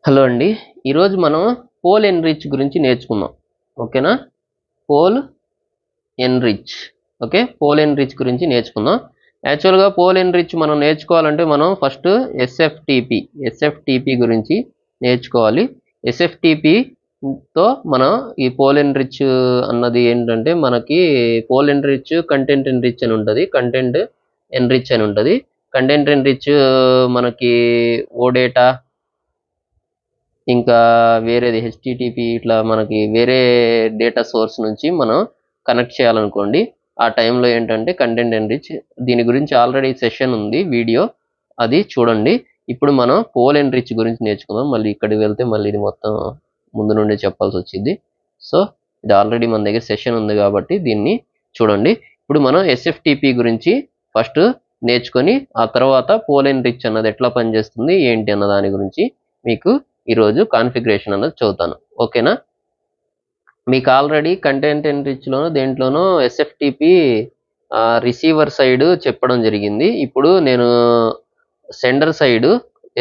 Hello అండి. ఈరోజు మనం పోల్ ఎన్రిచ్ గురించి నేర్చుకుందాం. ఓకేనా? Poll enrich. Okay. Poll enrich గురించి నేర్చుకుందాం. యాక్చువల్గా పోల్ ఎన్రిచ్ మనం నేర్చుకోవాలంటే మనం ఫస్ట్ ఎస్ఎఫ్టిపి గురించి నేర్చుకోవాలి. ఎస్ఎఫ్టిపితో మనం ఈ పోల్ ఎన్రిచ్ అన్నది ఏంటంటే మనకి పోల్ ఎన్రిచ్ కంటెంట్ ఎన్రిచ్ అని ఉంటుంది. కంటెంట్ ఎన్రిచ్ మనకి ఓడేటా ఇంకా వేరేది హెచ్టిటిపి ఇట్లా మనకి వేరే డేటా సోర్స్ నుంచి మనం కనెక్ట్ చేయాలనుకోండి. ఆ టైంలో ఏంటంటే కంటెంట్ ఎన్రిచ్ దీని గురించి ఆల్రెడీ సెషన్ ఉంది వీడియో, అది చూడండి. ఇప్పుడు మనం పోల్ ఎన్రిచ్ గురించి నేర్చుకుందాం. మళ్ళీ ఇక్కడికి వెళ్తే మళ్ళీ ఇది మొత్తం ముందు నుండి చెప్పాల్సి వచ్చింది. సో ఇది ఆల్రెడీ మన దగ్గర సెషన్ ఉంది కాబట్టి దీన్ని చూడండి. ఇప్పుడు మనం ఎస్ఎఫ్టిపి గురించి ఫస్ట్ నేర్చుకొని ఆ తర్వాత పోల్ ఎన్రిచ్ అన్నది ఎట్లా పనిచేస్తుంది ఏంటి అన్న దాని గురించి మీకు ఈరోజు కాన్ఫిగరేషన్ అన్నది చదువుతాను. ఓకేనా? మీకు ఆల్రెడీ కంటెంట్ ఎన్రిచ్లోనో దేంట్లోనో ఎస్ఎఫ్టిపి రిసీవర్ సైడ్ చెప్పడం జరిగింది. ఇప్పుడు నేను sender side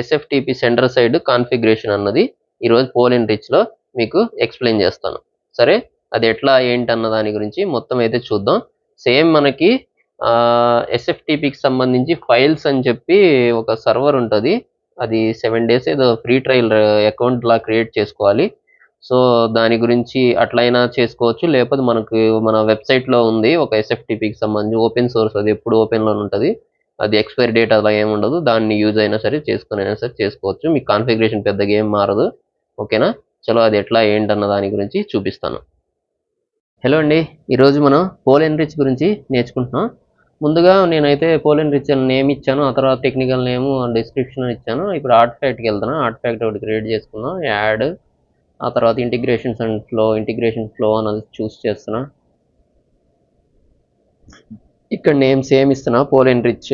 SFTP sender side configuration అన్నది ఈరోజు పోల్ ఎన్రిచ్లో మీకు ఎక్స్ప్లెయిన్ చేస్తాను. సరే, అది ఎట్లా ఏంటి అన్న దాని గురించి మొత్తం అయితే చూద్దాం. సేమ్ మనకి ఎస్ఎఫ్టిపికి సంబంధించి ఫైల్స్ అని చెప్పి ఒక సర్వర్ ఉంటుంది. అది 7 days ఏదో ఫ్రీ ట్రయల్ అకౌంట్ లా క్రియేట్ చేసుకోవాలి. సో దాని గురించి అట్లయినా చేసుకోవచ్చు, లేకపోతే మనకు మన వెబ్సైట్లో ఉంది ఒక ఎస్ఎఫ్టిపికి సంబంధించి ఓపెన్ సోర్స్, అది ఎప్పుడు ఓపెన్లో ఉంటుంది, అది ఎక్స్పైరీ డేట్ అలా ఏమి ఉండదు. దాన్ని యూజ్ అయినా సరే చేసుకుని అయినా సరే చేసుకోవచ్చు. మీకు కాన్ఫిగరేషన్ పెద్దగా ఏం మారదు. ఓకేనా? చలో అది ఎట్లా ఏంటన్న దాని గురించి చూపిస్తాను. హలో అండి, ఈరోజు మనం పోల్ ఎన్రిచ్ గురించి నేర్చుకుంటున్నాం. ముందుగా నేనైతే పోల్ ఎన్రిచ్ అని నేమ్ ఇచ్చాను, ఆ తర్వాత టెక్నికల్ నేమ్ డిస్క్రిప్షన్ ఇచ్చాను. ఇప్పుడు ఆర్టిఫాక్ట్కి వెళ్తాను. ఆర్టిఫాక్ట్ ఒకటి క్రియేట్ చేసుకుందాం, యాడ్, ఆ తర్వాత ఇంటిగ్రేషన్ ఫ్లో అనేది చూస్ చేస్తున్నా. ఇక్కడ నేమ్ సేమ్ ఇస్తున్నా, పోల్ ఎన్రిచ్.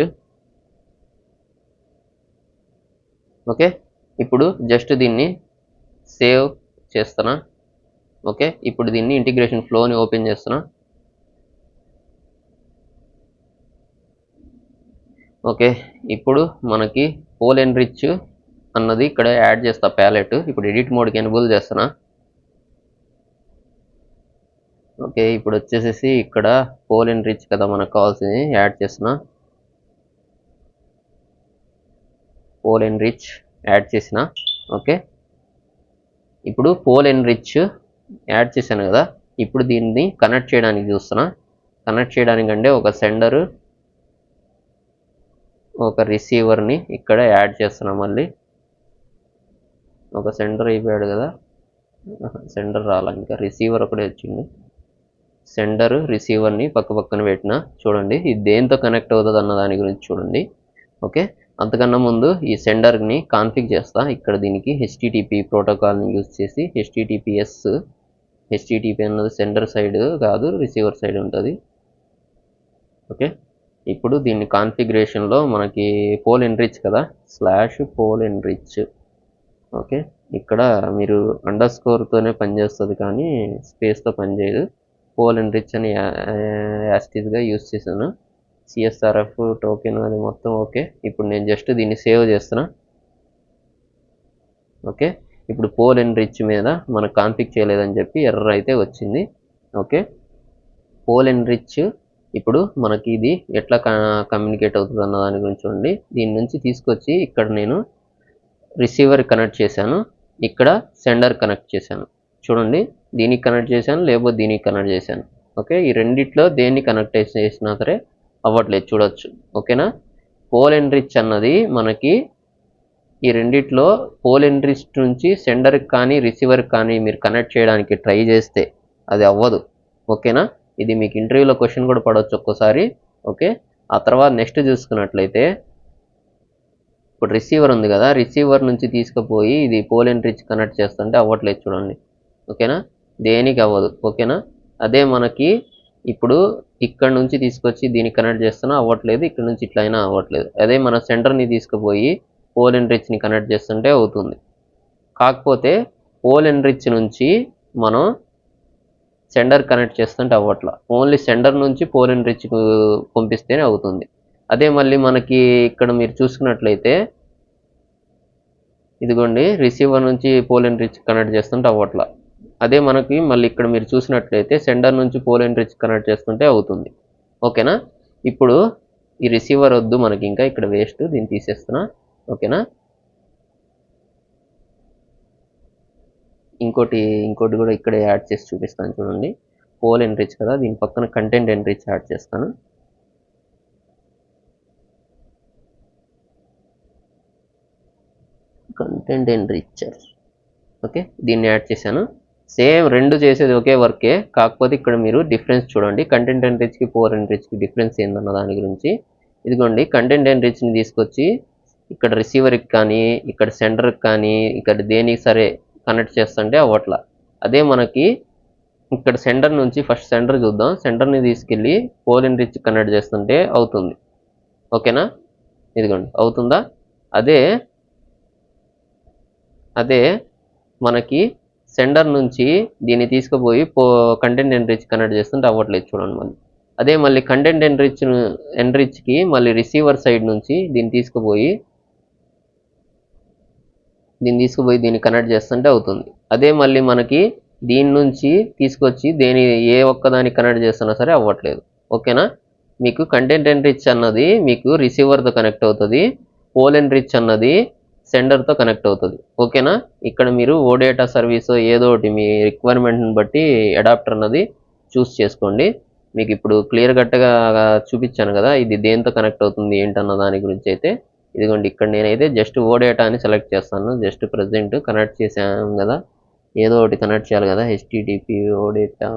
ఓకే, ఇప్పుడు జస్ట్ దీన్ని సేవ్ చేస్తున్నా. ఓకే, ఇప్పుడు దీన్ని ఇంటిగ్రేషన్ ఫ్లోని ఓపెన్ చేస్తున్నా. ఓకే, ఇప్పుడు మనకి పోల్ ఎన్రిచ్ అన్నది ఇక్కడ యాడ్ చేస్తా ప్యాలెట్. ఇప్పుడు ఎడిట్ మోడ్కి ఎనేబుల్ చేస్తున్నా. ఓకే, ఇప్పుడు వచ్చేసేసి ఇక్కడ పోల్ ఎన్రిచ్ కదా మనకు కావాల్సింది, యాడ్ చేస్తున్నా. పోల్ ఎన్రిచ్ యాడ్ చేసిన. ఓకే, ఇప్పుడు పోల్ ఎన్రిచ్ యాడ్ చేశాను కదా, ఇప్పుడు దీన్ని కనెక్ట్ చేయడానికి చూస్తున్నా. కనెక్ట్ చేయడానికంటే ఒక సెండర్ ఒక రిసీవర్ని ఇక్కడ యాడ్ చేస్తున్నా. మళ్ళీ ఒక సెండర్ అయిపోయాడు కదా, సెండర్ రాలా, ఇంకా రిసీవర్ ఒకటే వచ్చింది. సెండర్ రిసీవర్ని పక్కన పెట్టిన. చూడండి ఇది దేంతో కనెక్ట్ అవుతుంది అన్న దాని గురించి చూడండి. ఓకే, అంతకన్నా ముందు ఈ సెండర్ని కాన్ఫిగ్ చేస్తా. ఇక్కడ దీనికి హెచ్టిటిపి ప్రోటోకాల్ని యూజ్ చేసి హెచ్టిటిపి అన్నది సెండర్ సైడ్ కాదు, రిసీవర్ సైడ్ ఉంటుంది. ఓకే, ఇప్పుడు దీన్ని కాన్ఫిగరేషన్లో మనకి పోల్ ఎన్రిచ్ కదా, /పోల్ ఎన్రిచ్. ఓకే, ఇక్కడ మీరు అండర్స్కోర్తోనే పనిచేస్తుంది కానీ స్పేస్తో పనిచేయదు. పోల్ ఎన్రిచ్ అని యాస్టీస్గా యూజ్ చేశాను. సిఎస్ఆర్ఎఫ్ టోకెన్ అది మొత్తం ఓకే. ఇప్పుడు నేను జస్ట్ దీన్ని సేవ్ చేస్తున్నా. ఓకే, ఇప్పుడు పోల్ ఎన్రిచ్ మీద మనకు కాన్ఫిగ్ చేయలేదని చెప్పి ఎర్రర్ అయితే వచ్చింది. ఓకే, పోల్ ఎన్రిచ్ ఇప్పుడు మనకి ఇది ఎట్లా కమ్యూనికేట్ అవుతుంది అన్న దాని గురించి చూడండి. దీని నుంచి తీసుకొచ్చి ఇక్కడ నేను రిసీవర్ కనెక్ట్ చేశాను, ఇక్కడ సెండర్ కనెక్ట్ చేశాను. చూడండి, దీనికి కనెక్ట్ చేశాను, లేకపోతే దీనికి కనెక్ట్ చేశాను. ఓకే, ఈ రెండిట్లో దేన్ని కనెక్ట్ చేసినా సరే అవ్వట్లేదు, చూడొచ్చు. ఓకేనా? పోల్ ఎన్రిచ్ అన్నది మనకి ఈ రెండిట్లో పోల్ ఎన్రిచ్ నుంచి సెండర్కి కానీ రిసీవర్కి కానీ మీరు కనెక్ట్ చేయడానికి ట్రై చేస్తే అది అవ్వదు. ఓకేనా? ఇది మీకు ఇంటర్వ్యూలో క్వశ్చన్ కూడా పడవచ్చు ఒక్కోసారి. ఓకే, ఆ తర్వాత నెక్స్ట్ చూసుకున్నట్లయితే ఇప్పుడు రిసీవర్ ఉంది కదా, రిసీవర్ నుంచి తీసుకుపోయి ఇది పోల్ ఎన్రిచ్ కనెక్ట్ చేస్తుంటే అవ్వట్లేదు, చూడండి. ఓకేనా? దేనికి అవ్వదు. ఓకేనా? అదే మనకి ఇప్పుడు ఇక్కడ నుంచి తీసుకొచ్చి దీనికి కనెక్ట్ చేస్తున్నా అవ్వట్లేదు, ఇక్కడ నుంచి ఇట్లా అయినా అవ్వట్లేదు. అదే మన సెంటర్ని తీసుకుపోయి పోల్ ఎన్రిచ్ని కనెక్ట్ చేస్తుంటే అవుతుంది. కాకపోతే పోల్ ఎన్రిచ్ నుంచి మనం సెండర్ కనెక్ట్ చేస్తుంటే అవ్వట్లా, ఓన్లీ సెండర్ నుంచి పోల్ ఎన్రిచ్కి పంపిస్తేనే అవుతుంది. అదే మళ్ళీ మనకి ఇక్కడ మీరు చూసుకున్నట్లయితే ఇదిగోండి రిసీవర్ నుంచి పోల్ అండ్ రీచ్ కనెక్ట్ చేస్తుంటే అవ్వట్లా. అదే మనకి మళ్ళీ ఇక్కడ మీరు చూసినట్లయితే సెండర్ నుంచి పోల్ అండ్ రీచ్ కనెక్ట్ చేస్తుంటే అవుతుంది. ఓకేనా? ఇప్పుడు ఈ రిసీవర్ వద్దు మనకి, ఇంకా ఇక్కడ వేస్ట్, దీన్ని తీసేస్తున్నా. ఓకేనా? ఇంకోటి కూడా ఇక్కడే యాడ్ చేసి చూపిస్తాను చూడండి. పోల్ అండ్ రీచ్ కదా, దీని పక్కన కంటెంట్ అండ్ రీచ్ యాడ్ చేస్తాను. Content and reacher. ఓకే, దీన్ని యాడ్ చేశాను. సేమ్ రెండు చేసేది ఒకే వర్కే, కాకపోతే ఇక్కడ మీరు డిఫరెన్స్ చూడండి. కంటెంట్ అండ్ రీచ్కి పోల్ అండ్ రీచ్కి డిఫరెన్స్ ఏందన్న దాని గురించి. ఇదిగోండి కంటెంట్ అండ్ రీచ్ని తీసుకొచ్చి ఇక్కడ రిసీవర్కి కానీ, ఇక్కడ సెండర్కి కానీ, ఇక్కడ దేనికి సరే కనెక్ట్ చేస్తుంటే అవ్వట్లా. అదే మనకి ఇక్కడ సెంటర్ నుంచి ఫస్ట్ సెంటర్ చూద్దాం. సెంటర్ని తీసుకెళ్ళి పోల్ అండ్ రీచ్ కనెక్ట్ చేస్తుంటే అవుతుంది. ఓకేనా? ఇదిగోండి అవుతుందా? అదే మనకి సెండర్ నుంచి దీన్ని తీసుకుపోయి కంటెంట్ అండ్ రీచ్ కనెక్ట్ చేస్తుంటే అవ్వట్లేదు చూడండి. మళ్ళీ కంటెంట్ అండ్ రీచ్కి మళ్ళీ రిసీవర్ సైడ్ నుంచి దీన్ని తీసుకుపోయి దీన్ని కనెక్ట్ చేస్తుంటే అవుతుంది. అదే మళ్ళీ మనకి దీని నుంచి తీసుకొచ్చి ఏ ఒక్కదానికి కనెక్ట్ చేస్తున్నా సరే అవ్వట్లేదు. ఓకేనా? మీకు కంటెంట్ అండ్ రీచ్ అన్నది మీకు రిసీవర్తో కనెక్ట్ అవుతుంది, పోల్ అండ్ రీచ్ అన్నది సెండర్తో కనెక్ట్ అవుతుంది. ఓకేనా? ఇక్కడ మీరు ఓడేటా సర్వీస్ ఏదో ఒకటి మీ రిక్వైర్మెంట్ని బట్టి అడాప్టర్ అన్నది చూస్ చేసుకోండి. మీకు ఇప్పుడు క్లియర్ కట్గా చూపించాను కదా, ఇది దేంతో కనెక్ట్ అవుతుంది ఏంటన్న దాని గురించి. అయితే ఇదిగోండి ఇక్కడ నేనైతే జస్ట్ ఓడేటా అని సెలెక్ట్ చేస్తాను. జస్ట్ ప్రజెంట్ కనెక్ట్ చేసాం కదా, ఏదో ఒకటి కనెక్ట్ చేయాలి కదా, హెచ్టిటిపి ఓడేటా.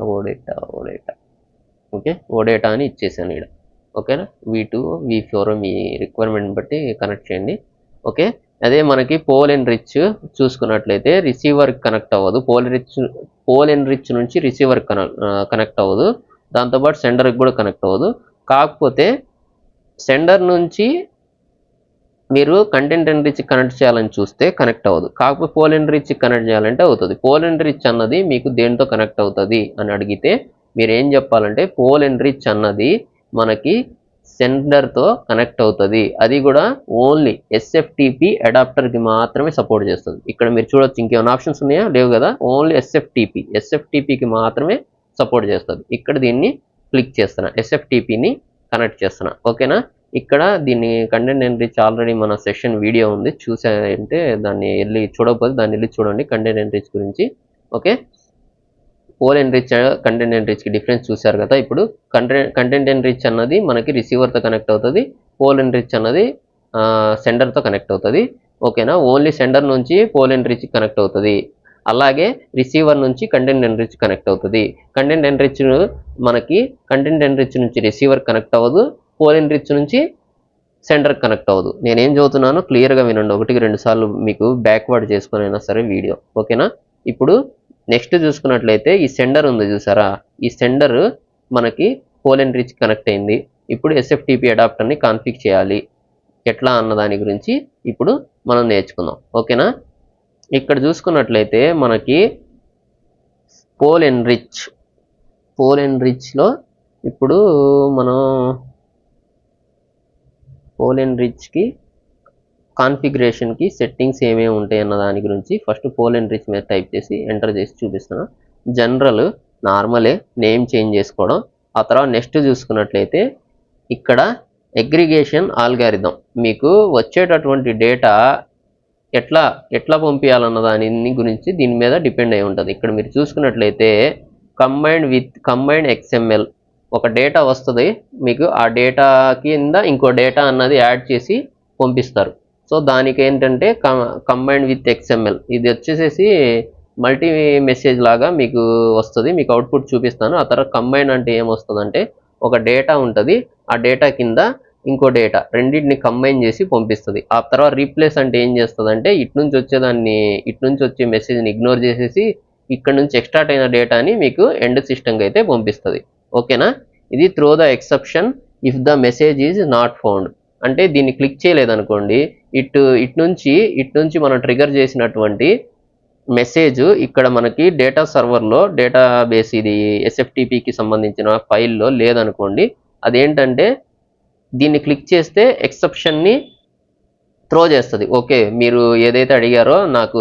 ఓకే, ఓడేటా అని ఇచ్చేసాను ఇక్కడ. ఓకేనా? V2 V4 మీ రిక్వైర్మెంట్ బట్టి కనెక్ట్ చేయండి. ఓకే, అదే మనకి పోల్ అండ్ రిచ్ చూసుకున్నట్లయితే రిసీవర్కి కనెక్ట్ అవ్వదు. పోల్ అండ్ రిచ్ నుంచి రిసీవర్ కనెక్ట్ అవ్వదు, దాంతోపాటు సెండర్కి కూడా కనెక్ట్ అవ్వదు. కాకపోతే సెండర్ నుంచి మీరు కంటెంట్ అండ్ రీచ్ కనెక్ట్ చేయాలని చూస్తే కనెక్ట్ అవ్వదు. కాకపోతే పోల్ అండ్ రీచ్ కనెక్ట్ చేయాలంటే అవుతుంది. పోల్ అండ్ రీచ్ అన్నది మీకు దేంతో కనెక్ట్ అవుతుంది అని అడిగితే మీరు ఏం చెప్పాలంటే పోల్ అండ్ రీచ్ అన్నది మనకి సెండర్తో కనెక్ట్ అవుతుంది. అది కూడా ఓన్లీ ఎస్ఎఫ్టిపి అడాప్టర్కి మాత్రమే సపోర్ట్ చేస్తుంది. ఇక్కడ మీరు చూడొచ్చు, ఇంకేమైనా ఆప్షన్స్ ఉన్నాయా? లేవు కదా, ఓన్లీ ఎస్ఎఫ్టిపికి మాత్రమే సపోర్ట్ చేస్తుంది. ఇక్కడ దీన్ని క్లిక్ చేస్తున్నా, ఎస్ఎఫ్టిపిని కనెక్ట్ చేస్తున్నా. ఓకేనా? ఇక్కడ దీన్ని కంటెంట్ అండ్ రీచ్ ఆల్రెడీ మన సెషన్ వీడియో ఉంది, చూసారంటే దాన్ని వెళ్ళి చూడకపోతే దాన్ని వెళ్ళి చూడండి కంటెంట్ అండ్ రీచ్ గురించి. Okay, poll and reach content and రీచ్కి డిఫరెన్స్ చూసారు కదా. ఇప్పుడు కంటెంట్ అండ్ రీచ్ అన్నది మనకి రిసీవర్తో కనెక్ట్ అవుతుంది, పోల్ అండ్ రీచ్ అన్నది సెండర్తో కనెక్ట్ అవుతుంది. ఓకేనా? ఓన్లీ సెండర్ నుంచి పోల్ అండ్ రీచ్ కనెక్ట్ అవుతుంది, అలాగే రిసీవర్ నుంచి కంటెంట్ అండ్ రీచ్ కనెక్ట్ అవుతుంది. కంటెంట్ అండ్ రీచ్ నుంచి రిసీవర్ కనెక్ట్ అవ్వదు, పోల్ అండ్ రీచ్ నుంచి సెండర్ కనెక్ట్ అవ్వదు. నేనేం చదువుతున్నానో క్లియర్గా వినండి, 1-2 సార్లు మీకు బ్యాక్వర్డ్ చేసుకుని అయినా సరే వీడియో. ఓకేనా? ఇప్పుడు నెక్స్ట్ చూసుకున్నట్లయితే ఈ సెండర్ ఉంది చూసారా, ఈ సెండర్ మనకి పోల్ అండ్ రీచ్ కనెక్ట్ అయింది. ఇప్పుడు ఎస్ఎఫ్టిపి అడాప్టర్ని కాన్ఫిగ్ చేయాలి ఎట్లా అన్న దాని గురించి ఇప్పుడు మనం నేర్చుకుందాం. ఓకేనా? ఇక్కడ చూసుకున్నట్లయితే మనకి పోల్ అండ్ రీచ్లో ఇప్పుడు మనం పోల్ అండ్ రీచ్కి కాన్ఫిగరేషన్కి సెట్టింగ్స్ ఏమేమి ఉంటాయి అన్న దాని గురించి ఫస్ట్ పోల్ అండ్ రీచ్ మీద టైప్ చేసి ఎంటర్ చేసి చూపిస్తాను. జనరల్ నార్మలే, నేమ్ చేంజ్ చేసుకోవడం. ఆ తర్వాత నెక్స్ట్ చూసుకున్నట్లయితే ఇక్కడ అగ్రిగేషన్ ఆల్గారిథం, మీకు వచ్చేటటువంటి డేటా ఎట్లా పంపించాలన్న దాని గురించి దీని మీద డిపెండ్ అయి ఉంటుంది. ఇక్కడ మీరు చూసుకున్నట్లయితే కంబైన్డ్ XML ఒక డేటా వస్తుంది మీకు, ఆ డేటా కింద ఇంకో డేటా అన్నది యాడ్ చేసి పంపిస్తారు. సో దానికి ఏంటంటే కంబైన్డ్ విత్ XML, ఇది వచ్చేసేసి మల్టీ మెసేజ్ లాగా మీకు వస్తుంది. మీకు అవుట్పుట్ చూపిస్తాను. ఆ తర్వాత కంబైన్ అంటే ఏమొస్తుందంటే ఒక డేటా ఉంటుంది, ఆ డేటా కింద ఇంకో డేటా, రెండింటిని కంబైన్ చేసి పంపిస్తుంది. ఆ తర్వాత రీప్లేస్ అంటే ఏం చేస్తుందంటే ఇటు నుంచి వచ్చే మెసేజ్ని ఇగ్నోర్ చేసేసి ఇక్కడ నుంచి ఎక్స్ట్రాక్ట్ అయిన డేటాని మీకు ఎండ్ సిస్టమ్కి అయితే పంపిస్తుంది. ఓకేనా? ఇది throw the exception if the message is not found, అంటే దీన్ని క్లిక్ చేయలేదనుకోండి, ఇటు నుంచి మనం ట్రిగర్ చేసినటువంటి మెసేజ్ ఇక్కడ మనకి డేటా సర్వర్లో డేటాబేస్ ఇది ఎస్ఎఫ్టిపికి సంబంధించిన ఫైల్లో లేదనుకోండి, అదేంటంటే దీన్ని క్లిక్ చేస్తే ఎక్సెప్షన్ని త్రో చేస్తుంది. ఓకే, మీరు ఏదైతే అడిగారో నాకు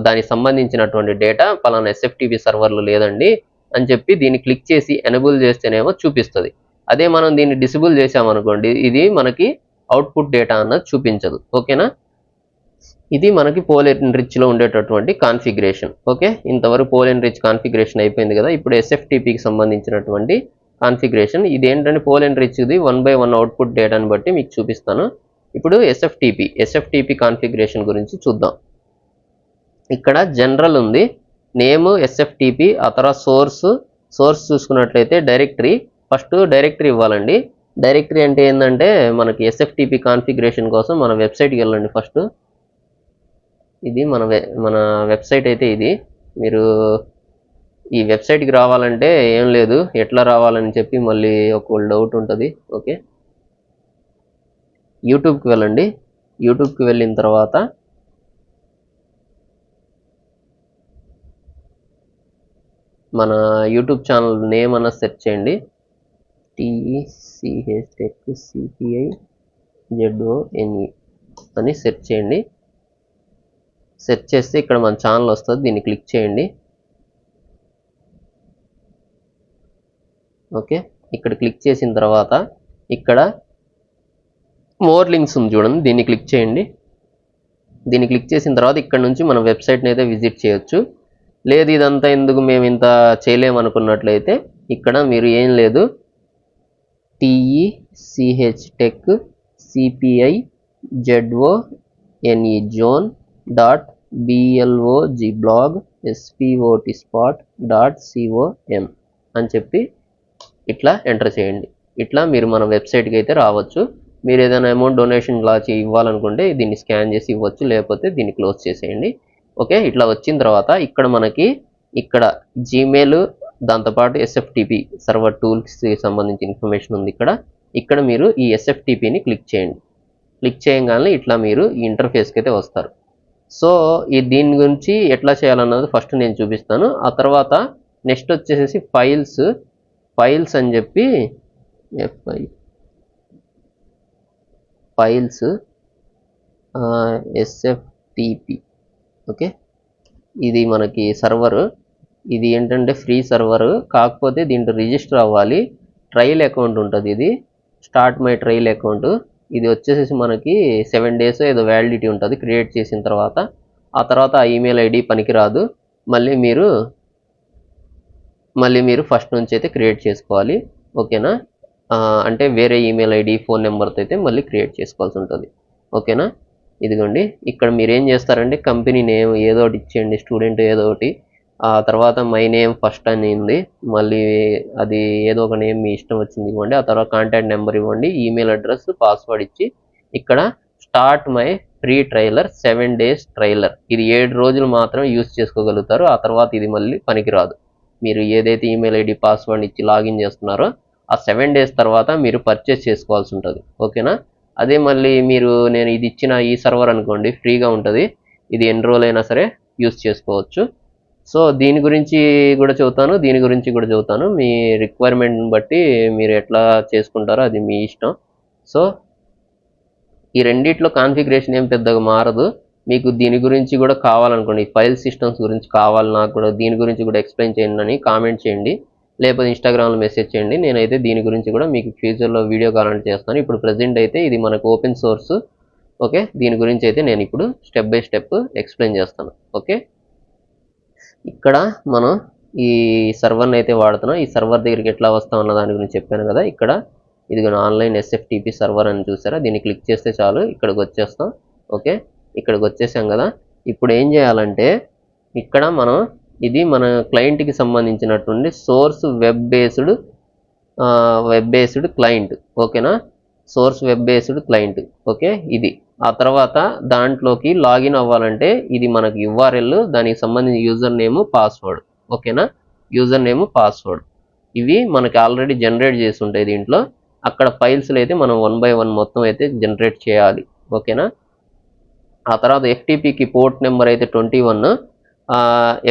దానికి సంబంధించినటువంటి డేటా పలానా ఎస్ఎఫ్టీపీ సర్వర్లు లేదండి అని చెప్పి దీన్ని క్లిక్ చేసి ఎనేబుల్ చేస్తేనేమో చూపిస్తుంది. అదే మనం దీన్ని డిసేబుల్ చేసామనుకోండి ఇది మనకి అవుట్పుట్ డేటా అన్నది చూపించదు. ఓకేనా, ఇది మనకి పోల్ ఎన్రిచ్లో ఉండేటటువంటి కాన్ఫిగరేషన్. ఓకే, ఇంతవరకు పోల్ ఎన్రిచ్ కాన్ఫిగరేషన్ అయిపోయింది కదా. ఇప్పుడు ఎస్ఎఫ్టీపీకి సంబంధించినటువంటి కాన్ఫిగరేషన్ ఇది ఏంటంటే పోల్ ఎన్రిచ్ది 1/1 అవుట్పుట్ డేటాని బట్టి మీకు చూపిస్తాను. ఇప్పుడు ఎస్ఎఫ్టీపీ కాన్ఫిగరేషన్ గురించి చూద్దాం. ఇక్కడ జనరల్ ఉంది, నేమ్ ఎస్ఎఫ్టీపీ, ఆ తర్వాత సోర్స్ చూసుకున్నట్లయితే డైరెక్టరీ. ఫస్ట్ డైరెక్టరీ ఇవ్వాలండి. డైరెక్టరీ అంటే ఏంటంటే మనకి ఎస్ఎఫ్టీపీ కాన్ఫిగరేషన్ కోసం మన వెబ్సైట్కి వెళ్ళండి. ఫస్ట్ ఇది మన వెబ్సైట్ అయితే ఇది. మీరు ఈ వెబ్సైట్కి రావాలంటే ఏం లేదు, ఎట్లా రావాలని చెప్పి మళ్ళీ ఒక డౌట్ ఉంటుంది. ఓకే, యూట్యూబ్కి వెళ్ళండి. యూట్యూబ్కి వెళ్ళిన తర్వాత మన యూట్యూబ్ ఛానల్ నేమ్ అన్న సెర్చ్ చేయండి. TECHTECCPIZONE అని సెర్చ్ చేయండి. సెర్చ్ చేస్తే ఇక్కడ మన ఛానల్ వస్తుంది, దీన్ని క్లిక్ చేయండి. ఓకే, ఇక్కడ క్లిక్ చేసిన తర్వాత ఇక్కడ మోర్ లింక్స్ ఉంది చూడండి, దీన్ని క్లిక్ చేయండి. దీన్ని క్లిక్ చేసిన తర్వాత ఇక్కడ నుంచి మన వెబ్సైట్ని అయితే విజిట్ చేయొచ్చు. లేదు ఇదంతా ఎందుకు మేము ఇంత చేయలేమనుకున్నట్లయితే ఇక్కడ మీరు ఏం లేదు, TECHTECCPIZONE .blogspotspot.com అని చెప్పి ఇట్లా ఎంటర్ చేయండి. ఇట్లా మీరు మన వెబ్సైట్కి అయితే రావచ్చు. మీరు ఏదైనా అమౌంట్ డొనేషన్ ఇలా ఇవ్వాలనుకుంటే దీన్ని స్కాన్ చేసి ఇవ్వచ్చు, లేకపోతే దీన్ని క్లోజ్ చేసేయండి. ఓకే, ఇట్లా వచ్చిన తర్వాత ఇక్కడ మనకి ఇక్కడ జీమెయిల్ దాంతోపాటు ఎస్ఎఫ్టీపీ సర్వర్ టూల్స్కి సంబంధించిన ఇన్ఫర్మేషన్ ఉంది. ఇక్కడ మీరు ఈ ఎస్ఎఫ్టీపీని క్లిక్ చేయండి. క్లిక్ చేయగానే ఇట్లా మీరు ఈ ఇంటర్ఫేస్కి అయితే వస్తారు. సో దీని గురించి ఎట్లా చేయాలన్నది ఫస్ట్ నేను చూపిస్తాను. ఆ తర్వాత నెక్స్ట్ వచ్చేసి ఫైల్స్ అని చెప్పి ఫైల్స్ ఎస్ఎఫ్టీపీ. ఓకే, ఇది మనకి సర్వర్. ఇది ఏంటంటే ఫ్రీ సర్వర్, కాకపోతే దీంట్లో రిజిస్టర్ అవ్వాలి. ట్రయల్ అకౌంట్ ఉంటుంది, ఇది స్టార్ట్ మై ట్రయల్ అకౌంట్. ఇది వచ్చేసి మనకి 7 days ఏదో వ్యాలిడిటీ ఉంటుంది క్రియేట్ చేసిన తర్వాత. ఆ తర్వాత ఆ ఈమెయిల్ ఐడి పనికిరాదు, మళ్ళీ మీరు ఫస్ట్ నుంచి అయితే క్రియేట్ చేసుకోవాలి. ఓకేనా, అంటే వేరే ఈమెయిల్ ఐడి ఫోన్ నెంబర్తో అయితే మళ్ళీ క్రియేట్ చేసుకోవాల్సి ఉంటుంది. ఓకేనా, ఇదిగోండి ఇక్కడ మీరు ఏం చేస్తారంటే కంపెనీ నేమ్ ఏదో ఒకటి ఇచ్చేయండి, స్టూడెంట్ ఏదో ఒకటి. ఆ తర్వాత మై నేమ్ ఫస్ట్ అని ఉంది, మళ్ళీ అది ఏదో ఒక నేమ్ మీ ఇష్టం వచ్చింది ఇవ్వండి. ఆ తర్వాత కాంటాక్ట్ నెంబర్ ఇవ్వండి, ఈమెయిల్ అడ్రస్, పాస్వర్డ్ ఇచ్చి ఇక్కడ start my free trailer 7 days trailer. ఇది 7 రోజులు మాత్రమే యూజ్ చేసుకోగలుగుతారు, ఆ తర్వాత ఇది మళ్ళీ పనికిరాదు. మీరు ఏదైతే ఈమెయిల్ ఐడి పాస్వర్డ్ ఇచ్చి లాగిన్ చేస్తున్నారో ఆ 7 days తర్వాత మీరు పర్చేస్ చేసుకోవాల్సి ఉంటుంది. ఓకేనా, అదే మళ్ళీ నేను ఇది ఇచ్చిన ఈ సర్వర్ అనుకోండి ఫ్రీగా ఉంటుంది, ఇది ఎన్ని రోజులైనా సరే యూజ్ చేసుకోవచ్చు. సో దీని గురించి కూడా చెబుతాను, మీ రిక్వైర్మెంట్ని బట్టి మీరు ఎట్లా చేసుకుంటారో అది మీ ఇష్టం. సో ఈ రెండిట్లో కాన్ఫిగరేషన్ ఏం పెద్దగా మారదు. మీకు దీని గురించి కూడా కావాలనుకోండి, ఫైల్ సిస్టమ్స్ గురించి కావాలి, నాకు కూడా దీని గురించి కూడా ఎక్స్ప్లెయిన్ చేయండి అని కామెంట్ చేయండి, లేకపోతే ఇన్స్టాగ్రామ్లో మెసేజ్ చేయండి. నేనైతే దీని గురించి కూడా మీకు ఫ్యూచర్లో వీడియో కావాలంటే చేస్తాను. ఇప్పుడు ప్రజెంట్ అయితే ఇది మనకు ఓపెన్ సోర్స్. ఓకే, దీని గురించి అయితే నేను ఇప్పుడు స్టెప్ బై స్టెప్ ఎక్స్ప్లెయిన్ చేస్తాను. ఓకే, ఇక్కడ మనం ఈ సర్వర్ని అయితే వాడుతున్నాం. ఈ సర్వర్ దగ్గరికి ఎట్లా వస్తాం అన్న దాని గురించి చెప్పాను కదా. ఇక్కడ ఇది ఆన్లైన్ ఎస్ఎఫ్టీపీ సర్వర్ అని చూసారా, దీన్ని క్లిక్ చేస్తే చాలు ఇక్కడికి వచ్చేస్తాం. ఓకే, ఇక్కడికి వచ్చేసాం కదా. ఇప్పుడు ఏం చేయాలంటే ఇక్కడ మనం ఇది మన క్లయింట్కి సంబంధించినటువంటి సోర్స్ వెబ్ బేస్డ్ క్లయింట్. ఓకేనా, source web based client. Okay, ఇది ఆ తర్వాత దాంట్లోకి లాగిన్ అవ్వాలంటే ఇది మనకి యూఆర్ఎల్, దానికి సంబంధించిన యూజర్ నేమ్, పాస్వర్డ్. ఓకేనా, యూజర్ నేమ్, పాస్వర్డ్ ఇవి మనకి ఆల్రెడీ జనరేట్ చేసి ఉంటాయి దీంట్లో. అక్కడ ఫైల్స్లో అయితే మనం 1 by 1 మొత్తం అయితే జనరేట్ చేయాలి. ఓకేనా, ఆ తర్వాత ఎఫ్టీపీకి పోర్ట్ నెంబర్ అయితే 21,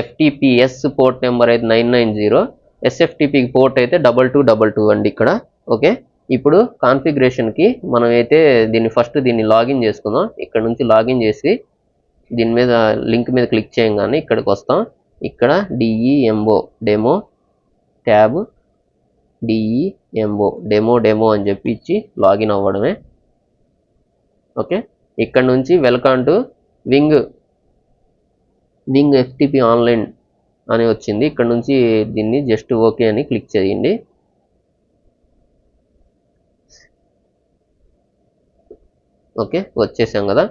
ఎఫ్టీపీఎస్ పోర్ట్ నెంబర్ అయితే 990, ఎస్ఎఫ్టీపీకి పోర్ట్ అయితే 2222 అండి ఇక్కడ. ఓకే, ఇప్పుడు కాన్ఫిగరేషన్కి మనమైతే దీన్ని లాగిన్ చేసుకుందాం. ఇక్కడ నుంచి లాగిన్ చేసి దీని మీద లింక్ మీద క్లిక్ చేయగానే ఇక్కడికి వస్తాం. ఇక్కడ DEMO demo tab DEMO demo అని చెప్పి ఇచ్చి లాగిన్ అవ్వడమే. ఓకే, ఇక్కడ నుంచి welcome to wing FTP online అని వచ్చింది. ఇక్కడ నుంచి దీన్ని జస్ట్ ఓకే అని క్లిక్ చేయండి. ఓకే, వచ్చేసాం కదా.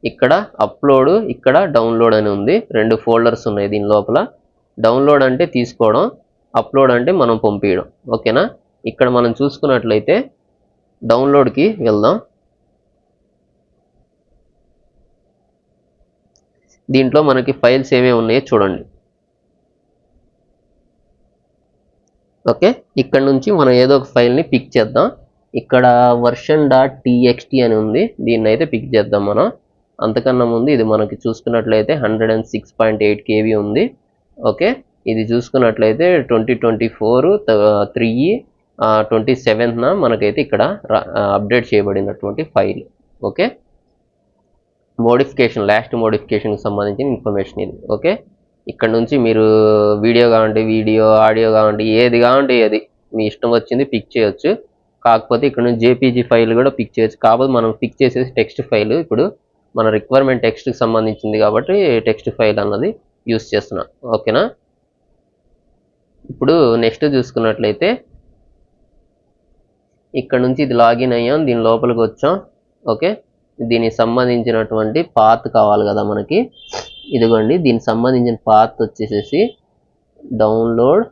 ఇక్కడ అప్లోడ్, ఇక్కడ డౌన్లోడ్ అని ఉంది. 2 ఫోల్డర్స్ ఉన్నాయి దీని లోపల. డౌన్లోడ్ అంటే తీసుకోవడం, అప్లోడ్ అంటే మనం పంపించడం. ఓకేనా, ఇక్కడ మనం చూసుకున్నట్లయితే డౌన్లోడ్కి వెళ్దాం. దీంట్లో మనకి ఫైల్స్ ఏమేమి ఉన్నాయో చూడండి. ఓకే, ఇక్కడ నుంచి మనం ఏదో ఒక ఫైల్ని పిక్ చేద్దాం. ఇక్కడ version.txt అని ఉంది, దీన్ని అయితే పిక్ చేద్దాం మనం. అంతకన్నా ముందు ఇది మనకి చూసుకున్నట్లయితే 106.8 KB ఉంది. ఓకే, ఇది చూసుకున్నట్లయితే 2024/3/27న మనకైతే ఇక్కడ అప్డేట్ చేయబడినటువంటి ఫైల్. ఓకే, లాస్ట్ మోడిఫికేషన్కి సంబంధించిన ఇన్ఫర్మేషన్ ఇది. ఓకే, ఇక్కడ నుంచి మీరు వీడియో కావాలంటే వీడియో, ఆడియో కావాలంటే ఏది కావాలంటే ఏది మీ ఇష్టం వచ్చింది పిక్ చేయొచ్చు. కాకపోతే ఇక్కడ నుంచి JPG ఫైల్ కూడా పిక్ చేయొచ్చు. కాకపోతే మనం పిక్ చేసేసి టెక్స్ట్ ఫైల్, ఇప్పుడు మన రిక్వైర్మెంట్ టెక్స్ట్కి సంబంధించింది కాబట్టి టెక్స్ట్ ఫైల్ అన్నది యూస్ చేస్తున్నాం. ఓకేనా, ఇప్పుడు నెక్స్ట్ చూసుకున్నట్లయితే ఇక్కడ నుంచి ఇది లాగిన్ అయ్యాం, దీని లోపలికి వచ్చాం. ఓకే, దీనికి సంబంధించినటువంటి పాత్ కావాలి కదా మనకి. ఇదిగోండి, దీనికి సంబంధించిన పాత్ వచ్చేసేసి డౌన్లోడ్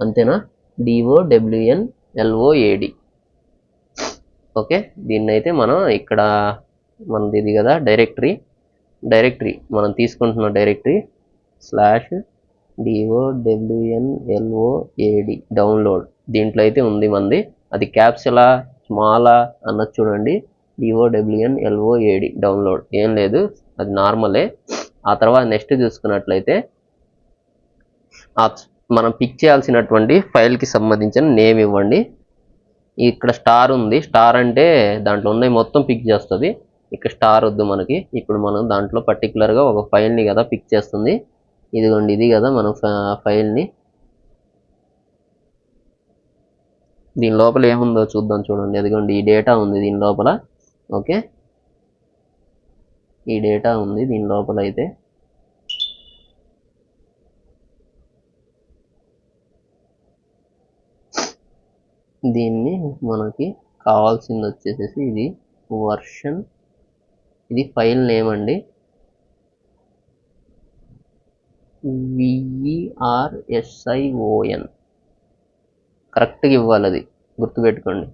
అంతేనా, DOWNLOAD. ఓకే, దీన్ని అయితే మనం ఇక్కడ మనది ఇది కదా డైరెక్టరీ మనం తీసుకుంటున్న డైరెక్టరీ /DOWNLOAD డౌన్లోడ్, దీంట్లో అయితే ఉంది మనది. అది క్యాప్సలా స్మాలా అన్నది చూడండి, DOWNLOAD డౌన్లోడ్, ఏం లేదు, అది నార్మలే. ఆ తర్వాత నెక్స్ట్ చూసుకున్నట్లయితే మనం పిక్ చేయాల్సినటువంటి ఫైల్కి సంబంధించిన నేమ్ ఇవ్వండి. ఇక్కడ స్టార్ ఉంది, స్టార్ అంటే దాంట్లో ఉన్నాయి మొత్తం పిక్ చేస్తుంది. ఇక్కడ స్టార్ వద్దు మనకి. ఇప్పుడు మనం దాంట్లో పర్టికులర్గా ఒక ఫైల్ని కదా పిక్ చేస్తుంది. ఇదిగోండి, ఇది కదా మనం ఫైల్ని. దీని లోపల ఏముందో చూద్దాం, చూడండి. అదిగోండి, ఈ డేటా ఉంది దీని లోపల. ఓకే, ఈ డేటా ఉంది దీని లోపల. అయితే దీన్ని మనకి కావాల్సింది వచ్చేసేసి ఇది వర్షన్, ఇది ఫైల్ నేమ్ అండి, VERSION. కరెక్ట్గా ఇవ్వాలి, అది గుర్తుపెట్టుకోండి.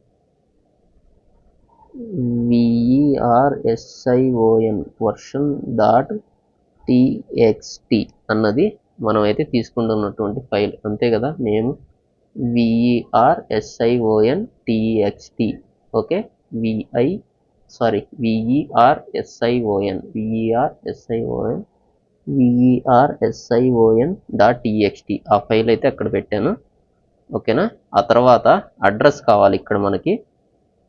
VERSION version.txt అన్నది మనం అయితే తీసుకుంటున్నటువంటి ఫైల్, అంతే కదా నేమ్, VERSION.txt. ఓకే, VERSION.txt ఆ ఫైల్ అయితే అక్కడ పెట్టాను. ఓకేనా, ఆ తర్వాత అడ్రస్ కావాలి ఇక్కడ మనకి,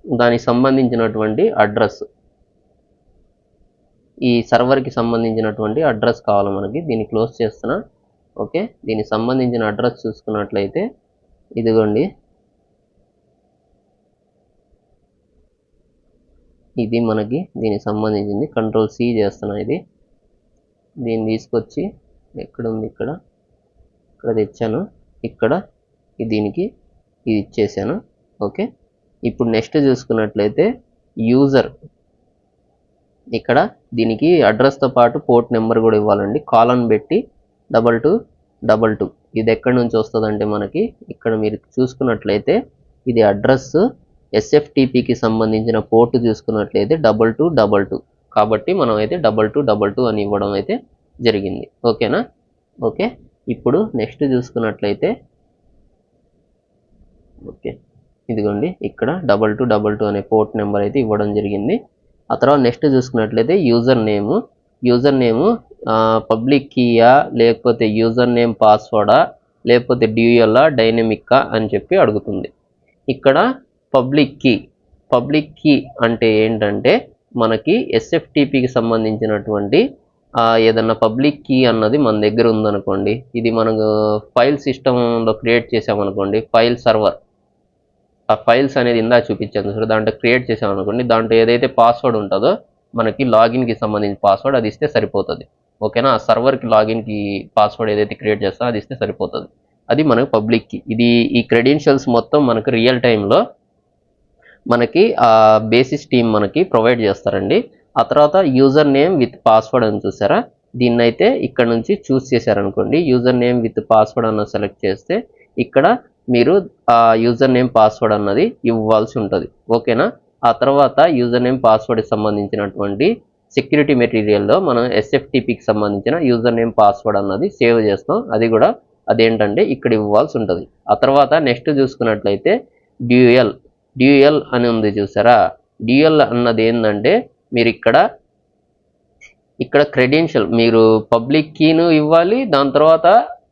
దానికి సంబంధించినటువంటి అడ్రస్, ఈ సర్వర్కి సంబంధించినటువంటి అడ్రస్ కావాలి మనకి. దీన్ని క్లోజ్ చేస్తున్నా. ఓకే, దీనికి సంబంధించిన అడ్రస్ చూసుకున్నట్లయితే ఇదిగోండి, ఇది మనకి దీనికి సంబంధించింది. Ctrl+C చేస్తున్నా. దీన్ని తీసుకొచ్చి ఎక్కడుంది, ఇక్కడ తెచ్చాను. ఇక్కడ దీనికి ఇది ఇచ్చేసాను. ఓకే, ఇప్పుడు నెక్స్ట్ చూసుకున్నట్లయితే యూజర్, ఇక్కడ దీనికి అడ్రస్తో పాటు పోర్ట్ నెంబర్ కూడా ఇవ్వాలండి. కాలన్ పెట్టి 2222. ఇది ఎక్కడి నుంచి వస్తుందంటే మనకి ఇక్కడ మీరు చూసుకున్నట్లయితే ఇది అడ్రస్ SFTPకి సంబంధించిన పోర్టు చూసుకున్నట్లయితే 2222. కాబట్టి మనం అయితే 2222 అని ఇవ్వడం అయితే జరిగింది. ఓకేనా, ఓకే, ఇప్పుడు నెక్స్ట్ చూసుకున్నట్లయితే ఓకే, ఇదిగోండి, ఇక్కడ 2222 అనే పోర్ట్ నెంబర్ అయితే ఇవ్వడం జరిగింది. ఆ తర్వాత నెక్స్ట్ చూసుకున్నట్లయితే యూజర్ నేము పబ్లిక్ కీయా లేకపోతే యూజర్ నేమ్ పాస్వర్డా లేకపోతే డ్యూయల్లా డైనమిక్కా అని చెప్పి అడుగుతుంది. ఇక్కడ పబ్లిక్ కీ అంటే ఏంటంటే మనకి ఎస్ఎఫ్టిపికి సంబంధించినటువంటి ఏదన్నా పబ్లిక్ కీ అన్నది మన దగ్గర ఉందనుకోండి, ఇది మనకు ఫైల్ సిస్టంలో క్రియేట్ చేసామనుకోండి, ఫైల్ సర్వర్, ఆ ఫైల్స్ అనేది ఇందా చూపించాను సార్, దాంట్లో క్రియేట్ చేసామనుకోండి, దాంట్లో ఏదైతే పాస్వర్డ్ ఉంటుందో మనకి లాగిన్కి సంబంధించిన పాస్వర్డ్ అది ఇస్తే సరిపోతుంది. ఓకేనా, ఆ సర్వర్కి లాగిన్కి పాస్వర్డ్ ఏదైతే క్రియేట్ చేస్తామో అది ఇస్తే సరిపోతుంది. అది మనకు పబ్లిక్ కీ. ఇది ఈ క్రెడెన్షియల్స్ మొత్తం మనకు రియల్ టైంలో మనకి ఆ బేసిస్ టీమ్ మనకి ప్రొవైడ్ చేస్తారండి. ఆ తర్వాత యూజర్ నేమ్ విత్ పాస్వర్డ్ అని చూసారా, దీన్ని అయితే ఇక్కడ నుంచి చూస్ చేశారనుకోండి, యూజర్ నేమ్ విత్ పాస్వర్డ్ అన్న సెలెక్ట్ చేస్తే ఇక్కడ మీరు ఆ యూజర్ నేమ్ పాస్వర్డ్ అన్నది ఇవ్వాల్సి ఉంటుంది. ఓకేనా, ఆ తర్వాత యూజర్ నేమ్ పాస్వర్డ్కి సంబంధించినటువంటి సెక్యూరిటీ మెటీరియల్లో మనం ఎస్ఎఫ్టిపికి సంబంధించిన యూజర్ నేమ్ పాస్వర్డ్ అన్నది సేవ్ చేస్తాం. అది కూడా అదేంటంటే ఇక్కడ ఇవ్వాల్సి ఉంటుంది. ఆ తర్వాత నెక్స్ట్ చూసుకున్నట్లయితే డ్యూయల్ అని ఉంది చూసారా, డ్యూయల్ అన్నది ఏంటంటే మీరు ఇక్కడ క్రెడెన్షియల్ మీరు పబ్లిక్ కీను ఇవ్వాలి, దాని తర్వాత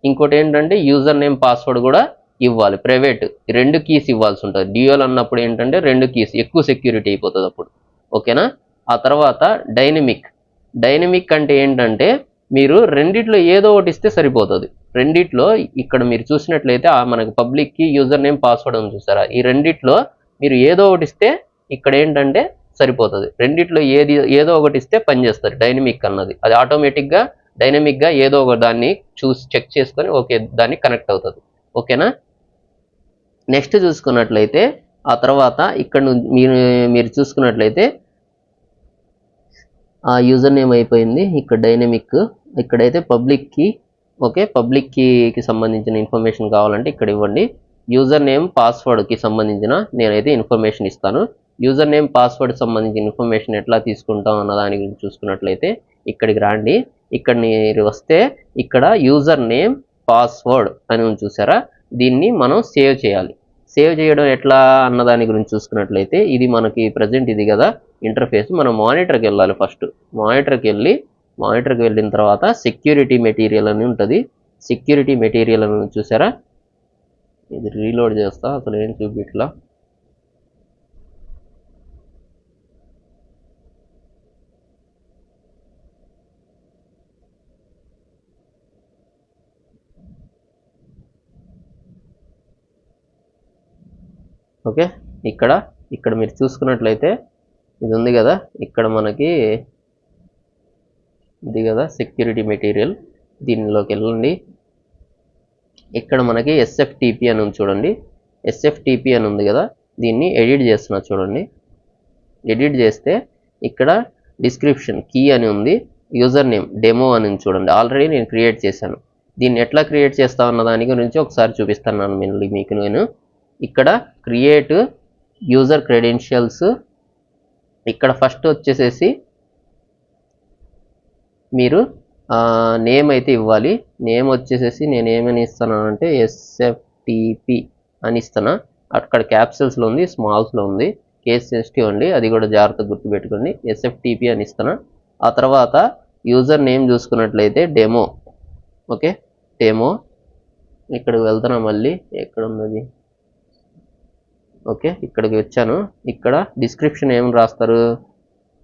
ఇంకోటి ఏంటంటే యూజర్ నేమ్ పాస్వర్డ్ కూడా ఇవ్వాలి, ప్రైవేట్, 2 కీస్ ఇవ్వాల్సి ఉంటుంది. డ్యూయల్ అన్నప్పుడు ఏంటంటే 2 కీస్, ఎక్కువ సెక్యూరిటీ అయిపోతుంది అప్పుడు. ఓకేనా, ఆ తర్వాత డైనమిక్ అంటే ఏంటంటే మీరు రెండిట్లో ఏదో ఒకటి ఇస్తే సరిపోతుంది. రెండిట్లో ఇక్కడ మీరు చూసినట్లయితే మనకు public key username password అని చూసారా, ఈ రెండిట్లో మీరు ఏదో ఒకటి ఇస్తే ఇక్కడ ఏంటంటే సరిపోతుంది. రెండిట్లో ఏదో ఒకటి ఇస్తే పనిచేస్తుంది డైనమిక్ అన్నది. అది ఆటోమేటిక్గా డైనమిక్గా ఏదో ఒక దాన్ని చూసి చెక్ చేసుకొని ఓకే దాన్ని కనెక్ట్ అవుతుంది. ఓకేనా, నెక్స్ట్ చూసుకున్నట్లయితే ఆ తర్వాత ఇక్కడ మీరు చూసుకున్నట్లయితే ఆ యూజర్ నేమ్ అయిపోయింది, ఇక్కడ డైనమిక్, ఇక్కడైతే పబ్లిక్ కీ. ఓకే, పబ్లిక్ కీకి సంబంధించిన ఇన్ఫర్మేషన్ కావాలంటే ఇక్కడ ఇవ్వండి. యూజర్ నేమ్ పాస్వర్డ్కి సంబంధించిన నేనైతే ఇన్ఫర్మేషన్ ఇస్తాను. యూజర్ నేమ్ పాస్వర్డ్ సంబంధించిన ఇన్ఫర్మేషన్ ఎట్లా తీసుకుంటాం అన్న దాని గురించి చూసుకున్నట్లయితే ఇక్కడికి రండి. ఇక్కడ మీరు వస్తే ఇక్కడ యూజర్ నేమ్ పాస్వర్డ్ అని చూసారా, దీన్ని మనం సేవ్ చేయాలి. సేవ్ చేయడం ఎట్లా అన్న దాని గురించి చూసుకున్నట్లయితే ఇది మనకి ప్రజెంట్ ఇది కదా ఇంటర్ఫేస్. మనం మానిటర్కి వెళ్ళాలి. ఫస్ట్ మానిటర్కి వెళ్ళిన తర్వాత సెక్యూరిటీ మెటీరియల్ అని ఉంటుంది. సెక్యూరిటీ మెటీరియల్ అని చూసారా, ఇది రీలోడ్ చేస్తా, అసలు ఏం చూపిట్లా. ఓకే, ఇక్కడ మీరు చూసుకున్నట్లయితే ఇది ఉంది కదా, ఇక్కడ మనకి ఇది కదా సెక్యూరిటీ మెటీరియల్, దీనిలోకి వెళ్ళండి. ఇక్కడ మనకి ఎస్ఎఫ్టిపి అని ఉంది చూడండి, ఎస్ఎఫ్టిపి అని ఉంది కదా, దీన్ని ఎడిట్ చేస్తున్నా చూడండి. ఎడిట్ చేస్తే ఇక్కడ డిస్క్రిప్షన్ కీ అని ఉంది, యూజర్ నేమ్ డెమో అని చూడండి, ఆల్రెడీ నేను క్రియేట్ చేశాను. దీన్ని ఎట్లా క్రియేట్ చేస్తా అన్న దాని గురించి ఒకసారి చూపిస్తాను మీకు నేను. ఇక్కడ క్రియేట్ యూజర్ క్రెడెన్షియల్స్, ఇక్కడ ఫస్ట్ వచ్చేసేసి మీరు నేమ్ అయితే ఇవ్వాలి. నేమ్ వచ్చేసేసి నేను ఏమని ఇస్తాను అంటే ఎస్ఎఫ్టిపి అని ఇస్తాను. అక్కడ క్యాప్సల్స్లో ఉంది, స్మాల్స్లో ఉంది, కేస్ సెన్సిటివ్ అండి, అది కూడా జాగ్రత్తగా గుర్తుపెట్టుకోండి. ఎస్ఎఫ్టిపి అని ఇస్తాను. ఆ తర్వాత యూజర్ నేమ్ చూసుకున్నట్లయితే డెమో. ఓకే, డెమో, ఇక్కడికి వెళ్తున్నా మళ్ళీ, ఎక్కడ ఉన్నది, ఓకే ఇక్కడికి వచ్చాను. ఇక్కడ డిస్క్రిప్షన్ ఏం రాస్తారు,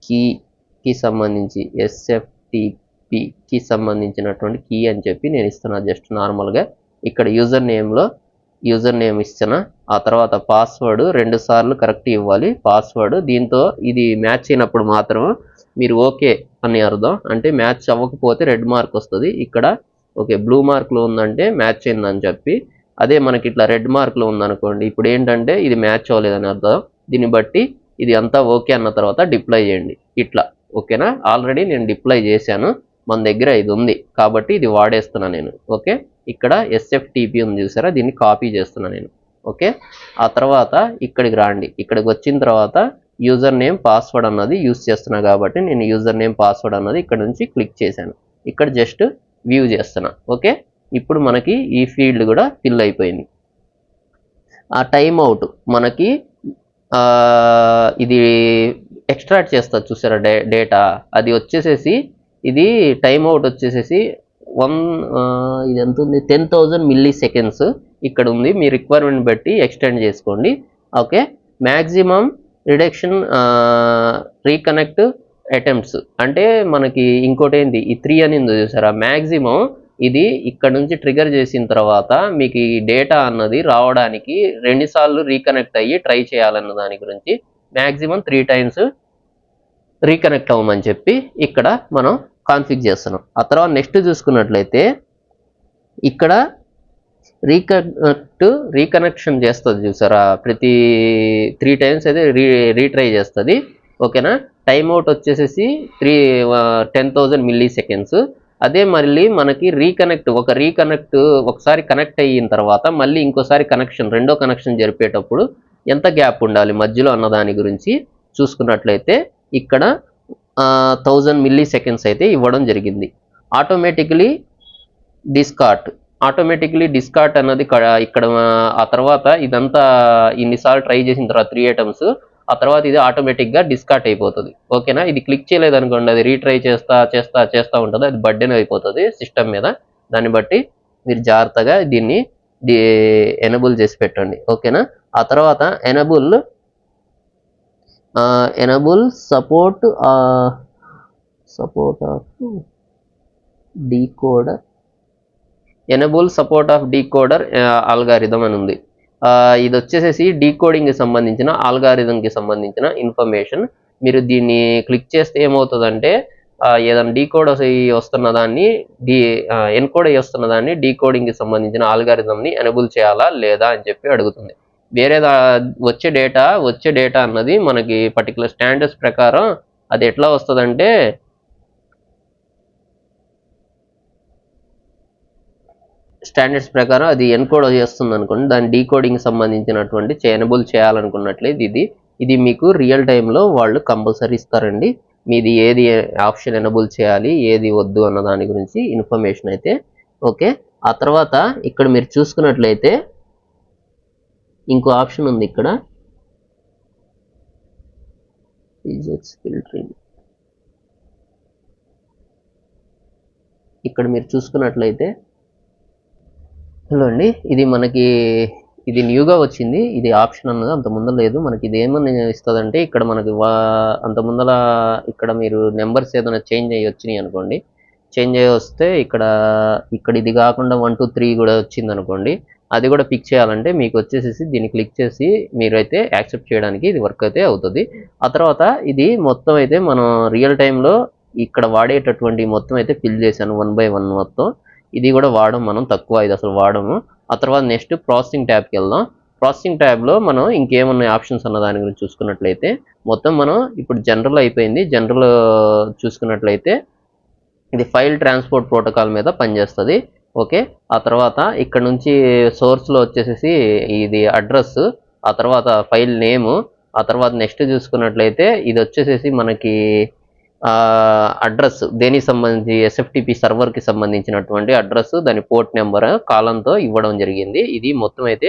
కీకి సంబంధించి ఎస్ఎఫ్టిపికి సంబంధించినటువంటి కీ అని చెప్పి నేను ఇస్తున్నా జస్ట్ నార్మల్గా. ఇక్కడ యూజర్ నేమ్ ఇస్తున్నా. ఆ తర్వాత పాస్వర్డ్ 2 సార్లు కరెక్ట్ ఇవ్వాలి పాస్వర్డ్. దీంతో ఇది మ్యాచ్ అయినప్పుడు మాత్రం మీరు ఓకే అని అర్థం, అంటే మ్యాచ్ అవ్వకపోతే రెడ్ మార్క్ వస్తుంది. ఇక్కడ ఓకే బ్లూ మార్క్లో ఉందంటే మ్యాచ్ అయిందని చెప్పి, అదే మనకి ఇట్లా రెడ్ మార్క్లో ఉందనుకోండి ఇప్పుడు ఏంటంటే ఇది మ్యాచ్ అవ్వలేదని అర్థం. దీన్ని బట్టి ఇది అంతా ఓకే అన్న తర్వాత డిప్లాయ్ చేయండి ఇట్లా. ఓకేనా, ఆల్రెడీ నేను డిప్లాయ్ చేశాను, మన దగ్గర ఇది ఉంది కాబట్టి ఇది వాడేస్తున్నా నేను. ఓకే, ఇక్కడ ఎస్ఎఫ్టిపి ఉంది చూసారా, దీన్ని కాపీ చేస్తున్నా నేను. ఓకే, ఆ తర్వాత ఇక్కడికి రండి. ఇక్కడికి వచ్చిన తర్వాత యూజర్ నేమ్ పాస్వర్డ్ అన్నది యూజ్ చేస్తున్నా కాబట్టి నేను యూజర్ నేమ్ పాస్వర్డ్ అన్నది ఇక్కడ నుంచి క్లిక్ చేశాను. ఇక్కడ జస్ట్ వ్యూ చేస్తున్నా. ఓకే, ఇప్పుడు మనకి ఈ ఫీల్డ్ కూడా ఫిల్ అయిపోయింది. ఆ టైమ్ అవుట్ మనకి ఇది ఎక్స్ట్రాక్ట్ చేస్తారు చూసారా డేటా, అది వచ్చేసేసి ఇది టైమ్ అవుట్ వచ్చేసేసి ఇది ఎంత ఉంది, 10,000 మిల్లీ సెకండ్స్ ఇక్కడ ఉంది. మీ రిక్వైర్మెంట్ బట్టి ఎక్స్టెండ్ చేసుకోండి. Okay, maximum reduction reconnect attempts అంటే మనకి ఇంకోటి ఏంటి, ఈ 3 అని ఉంది చూసారా, మ్యాక్సిమం ఇది ఇక్కడ నుంచి ట్రిగర్ చేసిన తర్వాత మీకు ఈ డేటా అన్నది రావడానికి 2 సార్లు రీకనెక్ట్ అయ్యి ట్రై చేయాలన్న దాని గురించి మ్యాక్సిమం 3 టైమ్స్ రీకనెక్ట్ అవ్వమని చెప్పి ఇక్కడ మనం కాన్ఫిగ్ చేస్తున్నాం. ఆ తర్వాత నెక్స్ట్ చూసుకున్నట్లయితే ఇక్కడ రీకనెక్షన్ చేస్తుంది చూసారా, ప్రతి 3 టైమ్స్ అయితే రీట్రై చేస్తుంది. ఓకేనా, టైమ్ అవుట్ వచ్చేసేసి 10,000 మిల్లీ సెకండ్స్. అదే మళ్ళీ మనకి రీకనెక్ట్ ఒకసారి కనెక్ట్ అయిన తర్వాత మళ్ళీ ఇంకోసారి రెండో కనెక్షన్ జరిపేటప్పుడు ఎంత గ్యాప్ ఉండాలి మధ్యలో అన్న దాని గురించి చూసుకున్నట్లయితే ఇక్కడ 1000 మిల్లీ సెకండ్స్ అయితే ఇవ్వడం జరిగింది. ఆటోమేటికలీ డిస్కార్ట్ అన్నది ఇక్కడ ఆ తర్వాత ఇదంతా ఇన్నిసార్లు ట్రై చేసిన తర్వాత 3 ఐటమ్స్ ఆ తర్వాత ఇది ఆటోమేటిక్గా డిస్కార్ట్ అయిపోతుంది. ఓకేనా, ఇది క్లిక్ చేయలేదు అనుకోండి, అది రీట్రై చేస్తూ ఉంటుంది, అది బర్డెన్ అయిపోతుంది సిస్టమ్ మీద. దాన్ని బట్టి మీరు జాగ్రత్తగా దీన్ని ఎనేబుల్ చేసి పెట్టండి. ఓకేనా, ఆ తర్వాత enable support of decoder algorithm అని ఉంది. ఇది వచ్చేసేసి డీకోడింగ్కి సంబంధించిన ఆల్గారిథంకి సంబంధించిన ఇన్ఫర్మేషన్. మీరు దీన్ని క్లిక్ చేస్తే ఏమవుతుందంటే ఏదైనా డీకోడ్ వస్తున్న దాన్ని ఎన్కోడ్ అయ్యి వస్తున్న దాన్ని డీకోడింగ్కి సంబంధించిన ఆల్గారిథంని ఎనేబుల్ చేయాలా లేదా అని చెప్పి అడుగుతుంది. వేరే వచ్చే డేటా అన్నది మనకి పర్టికులర్ స్టాండర్డ్స్ ప్రకారం అది ఎట్లా వస్తుందంటే స్టాండర్డ్స్ ప్రకారం అది ఎన్కోడ్ చేస్తుంది అనుకోండి, దాని డీకోడింగ్ సంబంధించినటువంటి ఎనేబుల్ చేయాలనుకున్నట్లయితే ఇది మీకు రియల్ టైంలో వాళ్ళు కంపల్సరీ ఇస్తారండి. మీది ఏది ఆప్షన్ ఎనేబుల్ చేయాలి ఏది వద్దు అన్న దాని గురించి ఇన్ఫర్మేషన్ అయితే. ఓకే, ఆ తర్వాత ఇక్కడ మీరు చూసుకున్నట్లయితే ఇంకో ఆప్షన్ ఉంది ఇక్కడ, ఫిల్టరింగ్. ఇక్కడ మీరు చూసుకున్నట్లయితే హలో అండి, ఇది న్యూగా వచ్చింది. ఇది ఆప్షన్ అన్నది అంత ముందర లేదు. మనకి ఇది ఏమని ఇస్తుందంటే ఇక్కడ మనకి అంత ముందర ఇక్కడ మీరు నెంబర్స్ ఏదైనా చేంజ్ అయ్యి వచ్చినాయి అనుకోండి, చేంజ్ అయ్యి వస్తే ఇక్కడ ఇది కాకుండా 1 2 3 కూడా వచ్చింది అనుకోండి, అది కూడా పిక్ చేయాలంటే మీకు వచ్చేసేసి దీన్ని క్లిక్ చేసి మీరైతే యాక్సెప్ట్ చేయడానికి ఇది వర్క్ అయితే అవుతుంది. ఆ తర్వాత ఇది మొత్తం అయితే మనం రియల్ టైంలో ఇక్కడ వాడేటటువంటి మొత్తం అయితే ఫిల్ చేశాను 1 by 1 మొత్తం. ఇది కూడా మనం తక్కువ, ఇది అసలు వాడము. ఆ తర్వాత నెక్స్ట్ ప్రాసెసింగ్ ట్యాబ్కి వెళ్దాం. ప్రాసెసింగ్ ట్యాబ్లో మనం ఇంకేమున్నాయి ఆప్షన్స్ అన్న దాని గురించి చూసుకున్నట్లయితే మొత్తం మనం ఇప్పుడు జనరల్ అయిపోయింది. జనరల్ చూసుకున్నట్లయితే ఇది ఫైల్ ట్రాన్స్పోర్ట్ ప్రోటోకాల్ మీద పనిచేస్తుంది. ఓకే, ఆ తర్వాత ఇక్కడ నుంచి సోర్స్లో వచ్చేసేసి ఇది అడ్రస్, ఆ తర్వాత ఫైల్ నేము, ఆ తర్వాత నెక్స్ట్ చూసుకున్నట్లయితే ఇది వచ్చేసేసి మనకి అడ్రస్ దేనికి సంబంధించి ఎస్ఎఫ్టిపి సర్వర్కి సంబంధించినటువంటి అడ్రస్, దాని పోర్ట్ నెంబర్ కాలంతో ఇవ్వడం జరిగింది. ఇది మొత్తం అయితే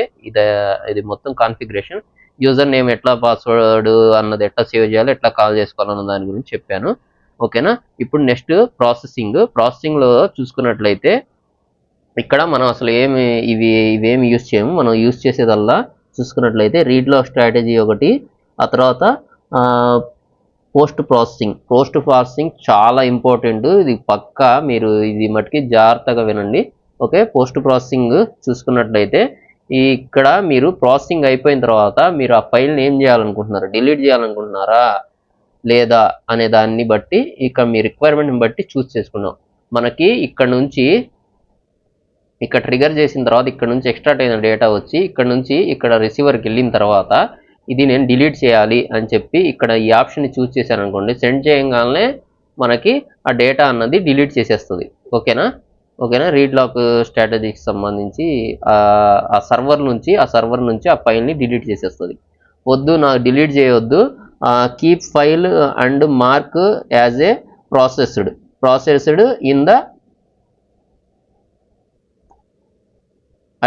ఇది మొత్తం కాన్ఫిగరేషన్. యూజర్ నేమ్ ఎట్లా, పాస్వర్డ్ అన్నది ఎట్లా సేవ్ చేయాలి, ఎట్లా కాల్ చేసుకోవాలన్న దాని గురించి చెప్పాను. ఓకేనా, ఇప్పుడు నెక్స్ట్ ప్రాసెసింగ్లో చూసుకున్నట్లయితే ఇక్కడ మనం అసలు ఇవేమి యూజ్ చేయము. మనం యూజ్ చేసేదల్లా చూసుకున్నట్లయితే రీడ్లో స్ట్రాటజీ ఒకటి, ఆ తర్వాత పోస్ట్ ప్రాసెసింగ్ చాలా ఇంపార్టెంట్. ఇది పక్కా మీరు ఇది మటుకి జాగ్రత్తగా వినండి. ఓకే, పోస్ట్ ప్రాసెసింగ్ చూసుకున్నట్లయితే ఇక్కడ మీరు ప్రాసెసింగ్ అయిపోయిన తర్వాత మీరు ఆ ఫైల్ని ఏం చేయాలనుకుంటున్నారు, డిలీట్ చేయాలనుకుంటున్నారా లేదా అనే దాన్ని బట్టి ఇక్కడ మీ రిక్వైర్మెంట్ని బట్టి చూస్ చేసుకున్నాం. మనకి ఇక్కడ ట్రిగర్ చేసిన తర్వాత ఇక్కడ నుంచి ఎక్స్ట్రాక్ట్ అయిన డేటా వచ్చి ఇక్కడ రిసీవర్కి వెళ్ళిన తర్వాత ఇది నేను డిలీట్ చేయాలి అని చెప్పి ఇక్కడ ఈ ఆప్షన్ని చూస్ చేశాను అనుకోండి, సెండ్ చేయగానే మనకి ఆ డేటా అన్నది డిలీట్ చేసేస్తుంది. ఓకేనా, రీడ్ లాక్ స్ట్రాటజీకి సంబంధించి ఆ సర్వర్ నుంచి ఆ ఫైల్ని డిలీట్ చేసేస్తుంది. వద్దు, నాకు డిలీట్ చేయవద్దు, keep file and mark as a processed in the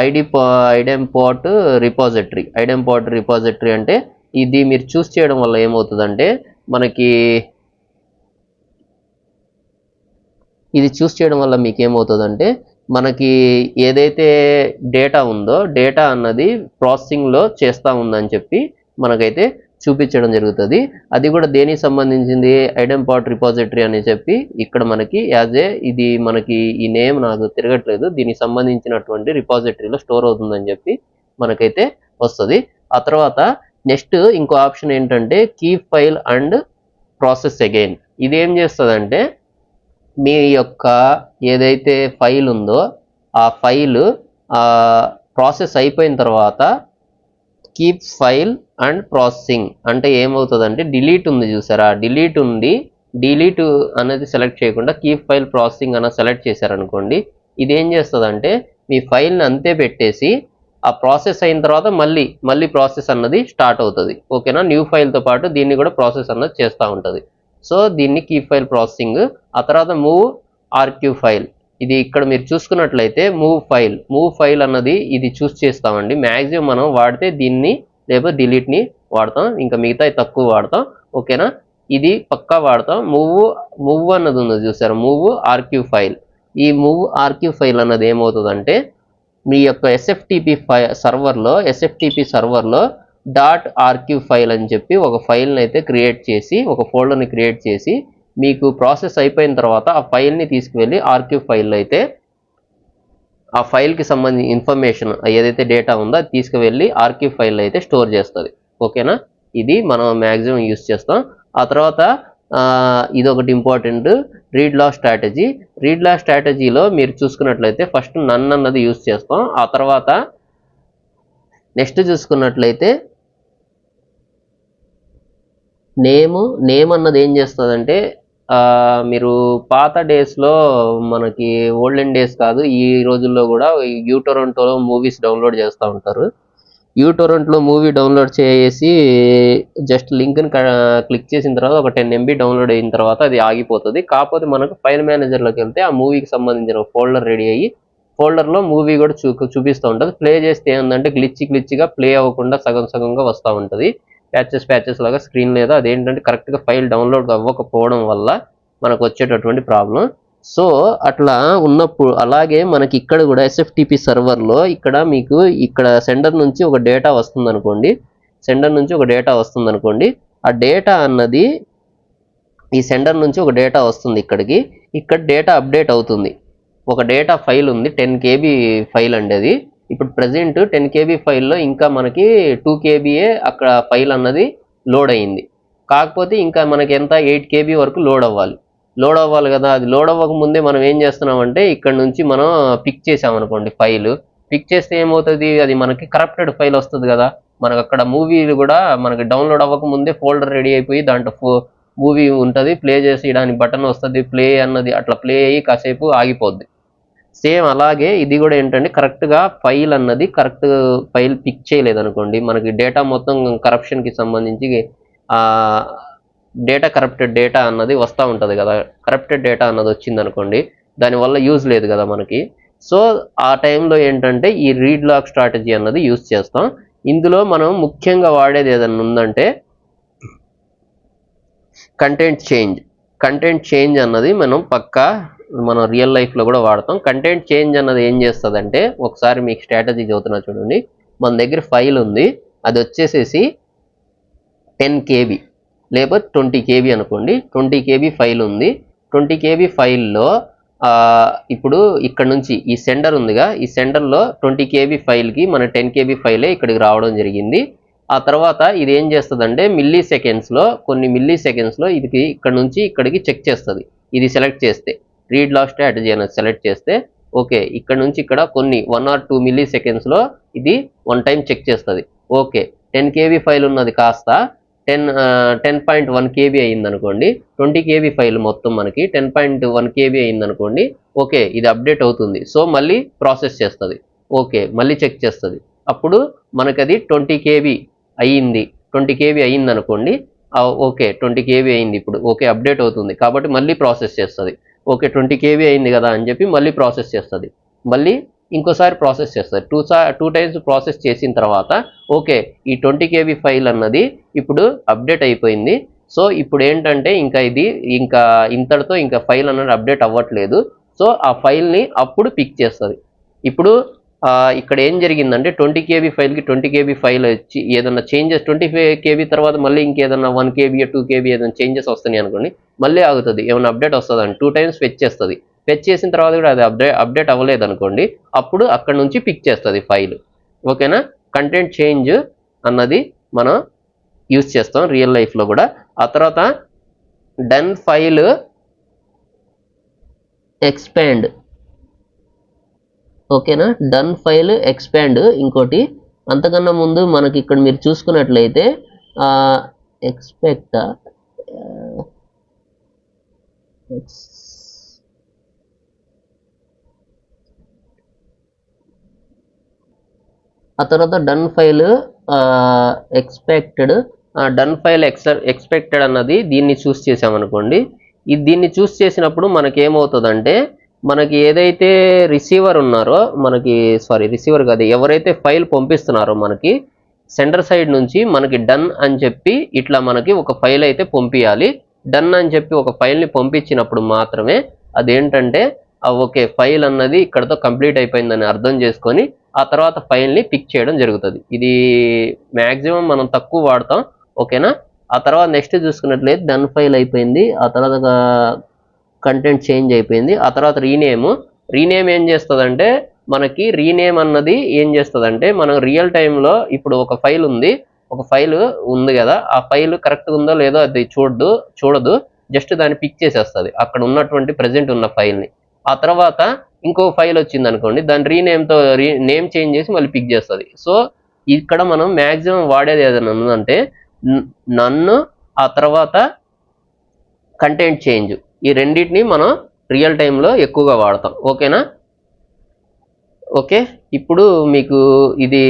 idempotent repository అంటే ఇది మీరు చూస్ చేయడం వల్ల ఏమవుతుందంటే మనకి ఇది చూస్ చేయడం వల్ల మీకు ఏమవుతుందంటే మనకి ఏదైతే డేటా ఉందో డేటా అన్నది ప్రాసెసింగ్లో చేస్తూ ఉందని చెప్పి మనకైతే చూపించడం జరుగుతుంది. అది కూడా దేనికి సంబంధించింది, ఐడెంపాట్ రిపాజిటరీ అని చెప్పి ఇక్కడ మనకి ఇది మనకి ఈ నేమ్ నాకు తిరగట్లేదు, దీనికి సంబంధించినటువంటి రిపాజిటరీలో స్టోర్ అవుతుందని చెప్పి మనకైతే వస్తుంది. ఆ తర్వాత నెక్స్ట్ ఇంకో ఆప్షన్ ఏంటంటే keep file and process again. ఇది ఏం చేస్తుందంటే మీ యొక్క ఏదైతే ఫైల్ ఉందో ఆ ఫైల్ ప్రాసెస్ అయిపోయిన తర్వాత కీప్ ఫైల్ అండ్ ప్రాసెసింగ్ అంటే ఏమవుతుందంటే డిలీట్ ఉంది చూసారా, డిలీట్ అనేది సెలెక్ట్ చేయకుండా కీప్ ఫైల్ ప్రాసెసింగ్ అన్న సెలెక్ట్ చేశారనుకోండి, ఇది ఏం చేస్తుందంటే మీ ఫైల్ని అంతే పెట్టేసి ఆ ప్రాసెస్ అయిన తర్వాత మళ్ళీ ప్రాసెస్ అన్నది స్టార్ట్ అవుతుంది. ఓకేనా, న్యూ ఫైల్తో పాటు దీన్ని కూడా ప్రాసెస్ అన్నది చేస్తూ ఉంటుంది. సో దీన్ని కీప్ ఫైల్ ప్రాసెసింగ్. ఆ తర్వాత మూవ్ ఆర్క్యూ ఫైల్, ఇది ఇక్కడ మీరు చూసుకున్నట్లయితే మూవ్ ఫైల్ అన్నది ఇది చూస్ చేస్తామండి. మ్యాక్సిమం మనం వాడితే దీన్ని లేకపోతే డిలీట్ని వాడతాం, ఇంకా మిగతా తక్కువ వాడతాం. ఓకేనా, ఇది పక్కా వాడతాం. మూవ్ అన్నది ఉంది చూసారు, మూవ్ ఆర్క్యూ ఫైల్. ఈ మూవ్ ఆర్క్యూ ఫైల్ అన్నది ఏమవుతుందంటే మీ యొక్క ఎస్ఎఫ్టిపి సర్వర్లో .rq ఫైల్ అని చెప్పి ఒక ఫైల్ని అయితే క్రియేట్ చేసి, ఒక ఫోల్డర్ని క్రియేట్ చేసి మీకు ప్రాసెస్ అయిపోయిన తర్వాత ఆ ఫైల్ని తీసుకువెళ్ళి ఆర్క్యూ ఫైల్లో అయితే ఆ ఫైల్కి సంబంధించిన ఇన్ఫర్మేషన్ ఏదైతే డేటా ఉందో అది తీసుకువెళ్ళి ఆర్క్యూ ఫైల్లో అయితే స్టోర్ చేస్తుంది. ఓకేనా, ఇది మనం మ్యాక్సిమం యూస్ చేస్తాం. ఆ తర్వాత ఇది ఒకటి ఇంపార్టెంట్, రీడ్ లాగ్ స్ట్రాటజీలో మీరు చూసుకున్నట్లయితే ఫస్ట్ నన్ అన్నది యూస్ చేస్తాం. ఆ తర్వాత నెక్స్ట్ చూసుకున్నట్లయితే నేమ్ అన్నది ఏం చేస్తుందంటే మీరు పాత డేస్లో మనకి ఓల్డెన్ డేస్ కాదు, ఈ రోజుల్లో కూడా యూటొరంటోలో మూవీస్ డౌన్లోడ్ చేస్తూ ఉంటారు. యూటొరెంట్లో మూవీ డౌన్లోడ్ చేసి జస్ట్ లింక్ని క్లిక్ చేసిన తర్వాత ఒక 10 MB డౌన్లోడ్ అయిన తర్వాత అది ఆగిపోతుంది. కాకపోతే మనకు ఫైల్ మేనేజర్లోకి వెళ్తే ఆ మూవీకి సంబంధించిన ఫోల్డర్ రెడీ అయ్యి ఫోల్డర్లో మూవీ కూడా చూపిస్తూ ఉంటుంది. ప్లే చేస్తే ఏంటంటే గ్లిచ్గా ప్లే అవ్వకుండా సగంగా వస్తూ ఉంటుంది, ప్యాచెస్ లాగా స్క్రీన్ లేదా. అదేంటంటే కరెక్ట్గా ఫైల్ డౌన్లోడ్ అవ్వకపోవడం వల్ల మనకు వచ్చేటటువంటి ప్రాబ్లం. సో అట్లా ఉన్నప్పుడు అలాగే మనకి ఇక్కడ కూడా ఎస్ఎఫ్టిపి సర్వర్లో ఇక్కడ మీకు ఇక్కడ సెండర్ నుంచి ఒక డేటా వస్తుందనుకోండి, ఆ డేటా అన్నది ఈ సెండర్ నుంచి ఒక డేటా వస్తుంది ఇక్కడికి, ఇక్కడ డేటా అప్డేట్ అవుతుంది. ఒక డేటా ఫైల్ ఉంది 10 KB ఫైల్ అండి అది. ఇప్పుడు ప్రజెంట్ 10 KB ఫైల్లో ఇంకా మనకి 2 KBయే అక్కడ ఫైల్ అన్నది లోడ్ అయ్యింది. కాకపోతే ఇంకా మనకి ఎంత 8 KB వరకు లోడ్ అవ్వాలి కదా. అది లోడ్ అవ్వక ముందే మనం ఏం చేస్తున్నామంటే ఇక్కడ నుంచి మనం పిక్ చేసామనుకోండి, ఫైల్ పిక్ చేస్తే ఏమవుతుంది, అది మనకి కరప్టెడ్ ఫైల్ వస్తుంది కదా. మనకు అక్కడ మూవీలు కూడా మనకి డౌన్లోడ్ అవ్వక ముందే ఫోల్డర్ రెడీ అయిపోయి దాంట్లో మూవీ ఉంటుంది, ప్లే చేసి దానికి బటన్ వస్తుంది, ప్లే అన్నది అట్లా ప్లే అయ్యి కాసేపు ఆగిపోద్ది. సేమ్ అలాగే ఇది కూడా ఏంటంటే కరెక్ట్గా ఫైల్ పిక్ చేయలేదనుకోండి, మనకి డేటా మొత్తం కరప్షన్కి సంబంధించి కరప్టెడ్ డేటా అన్నది వస్తూ ఉంటుంది కదా. కరప్టెడ్ డేటా అన్నది వచ్చిందనుకోండి, దానివల్ల యూజ్ లేదు కదా మనకి. సో ఆ టైంలో ఏంటంటే ఈ రీడ్ లాగ్ స్ట్రాటజీ అన్నది యూజ్ చేస్తాం. ఇందులో మనం ముఖ్యంగా వాడేది ఏదైనా ఉందంటే కంటెంట్ చేంజ్ అన్నది మనం రియల్ లైఫ్లో కూడా వాడతాం. కంటెంట్ చేంజ్ అన్నది ఏం చేస్తుందంటే, ఒకసారి మీకు స్ట్రాటజీ చదువుతున్నా చూడండి. మన దగ్గర ఫైల్ ఉంది, అది వచ్చేసేసి 10 KB లేకపోతే 20 KB అనుకోండి. 20 KB ఫైల్ ఉంది. 20 KB ఫైల్లో ఇప్పుడు ఇక్కడ నుంచి ఈ సెండర్ ఉందిగా, ఈ సెండర్లో 20 KB ఫైల్కి మన 10 KB ఫైలే ఇక్కడికి రావడం జరిగింది. ఆ తర్వాత ఇది ఏం చేస్తుందంటే కొన్ని మిల్లీ సెకండ్స్లో ఇది ఇక్కడ నుంచి ఇక్కడికి చెక్ చేస్తుంది. ఇది సెలెక్ట్ చేస్తే రీడ్ లాగ్ స్ట్రాటజీ అనేది సెలెక్ట్ చేస్తే ఓకే, ఇక్కడ నుంచి ఇక్కడ కొన్ని 1 or 2 మిల్లీ సెకండ్స్లో ఇది 1 టైం చెక్ చేస్తుంది. ఓకే, 10 KB ఫైల్ ఉన్నది కాస్త 10.1 KB అయిందనుకోండి. 20 KB ఫైల్ మొత్తం మనకి 10.1 KB అయిందనుకోండి. ఓకే, ఇది అప్డేట్ అవుతుంది. సో మళ్ళీ ప్రాసెస్ చేస్తుంది. ఓకే, మళ్ళీ చెక్ చేస్తుంది. అప్పుడు మనకి అది 20 KB అయ్యింది. 20 KB అయ్యిందనుకోండి. ఓకే, 20 KB అయింది. ఇప్పుడు ఓకే, అప్డేట్ అవుతుంది కాబట్టి మళ్ళీ ప్రాసెస్ చేస్తుంది. ఓకే, 20 KB అయింది కదా అని చెప్పి మళ్ళీ ప్రాసెస్ చేస్తుంది. మళ్ళీ ఇంకోసారి ప్రాసెస్ చేస్తుంది. 2 టైమ్స్ ప్రాసెస్ చేసిన తర్వాత ఓకే, ఈ 20 KB ఫైల్ అన్నది ఇప్పుడు అప్డేట్ అయిపోయింది. సో ఇప్పుడు ఏంటంటే ఇంకా ఇంతటితో ఇంకా ఫైల్ అనేది అప్డేట్ అవ్వట్లేదు. సో ఆ ఫైల్ని అప్పుడు పిక్ చేస్తుంది. ఇప్పుడు ఇక్కడ ఏం జరిగిందంటే 20 KB ఫైల్కి 20 KB ఫైల్ వచ్చి ఏదన్నా చేంజెస్ 25 KB తర్వాత మళ్ళీ ఇంకేదన్నా 1 KB 2 KB ఏదైనా చేంజెస్ వస్తున్నాయి అనుకోండి, మళ్ళీ ఆగుతుంది. ఏమైనా అప్డేట్ వస్తుందని 2 times ఫెచ్ చేస్తుంది. ఫెచ్ చేసిన తర్వాత కూడా అది అప్డేట్ అవ్వలేదు అనుకోండి, అప్పుడు అక్కడ నుంచి పిక్ చేస్తుంది ఫైల్. ఓకేనా? కంటెంట్ చేంజ్ అన్నది మనం యూజ్ చేస్తాం రియల్ లైఫ్లో కూడా. ఆ తర్వాత డన్ ఫైల్ ఎక్స్పాండ్. ఓకేనా? డన్ ఫైల్ ఎక్స్పాండ్ ఇంకోటి. అంతకన్నా ముందు మనకి ఇక్కడ మీరు చూసుకున్నట్లయితే ఎక్స్పెక్ట్ ఆ తర్వాత done file expected. Done file expected అన్నది దీన్ని చూస్ చేసామనుకోండి, దీన్ని చూస్ చేసినప్పుడు మనకి ఏమవుతుందంటే, మనకి ఏదైతే రిసీవర్ ఉన్నారో రిసీవర్ కాదు, ఎవరైతే ఫైల్ పంపిస్తున్నారో మనకి సెంటర్ సైడ్ నుంచి మనకి డన్ అని చెప్పి ఇట్లా మనకి ఒక ఫైల్ అయితే పంపించాలి. డన్ అని చెప్పి ఒక ఫైల్ని పంపించినప్పుడు మాత్రమే అదేంటంటే ఓకే ఫైల్ అన్నది ఇక్కడతో కంప్లీట్ అయిపోయిందని అర్థం చేసుకొని ఆ తర్వాత ఫైల్ని పిక్ చేయడం జరుగుతుంది. ఇది మ్యాక్సిమం మనం తక్కువ వాడతాం. ఓకేనా? ఆ తర్వాత నెక్స్ట్ చూసుకున్నట్లయితే డన్ ఫైల్ అయిపోయింది. ఆ తర్వాత కంటెంట్ చేంజ్ అయిపోయింది. ఆ తర్వాత రీనేమ్ ఏం చేస్తుందంటే, మనకి రీనేమ్ అన్నది ఏం చేస్తుందంటే, మనం రియల్ టైంలో ఇప్పుడు ఒక ఫైల్ ఉంది కదా, ఆ ఫైల్ కరెక్ట్గా ఉందో లేదో అది చూడదు, జస్ట్ దాన్ని పిక్ చేసేస్తుంది అక్కడ ఉన్నటువంటి ప్రజెంట్ ఉన్న ఫైల్ని. ఆ తర్వాత ఇంకో ఫైల్ వచ్చింది అనుకోండి, దాని నేమ్ చేంజ్ చేసి మళ్ళీ పిక్ చేస్తుంది. సో ఇక్కడ మనం మ్యాక్సిమం వాడేది ఏదైనా ఉందంటే నన్ను, ఆ తర్వాత కంటెంట్ చేంజ్, ఈ రెండింటిని మనం రియల్ టైంలో ఎక్కువగా వాడతాం. ఓకేనా? ఓకే, ఇప్పుడు మీకు ఇది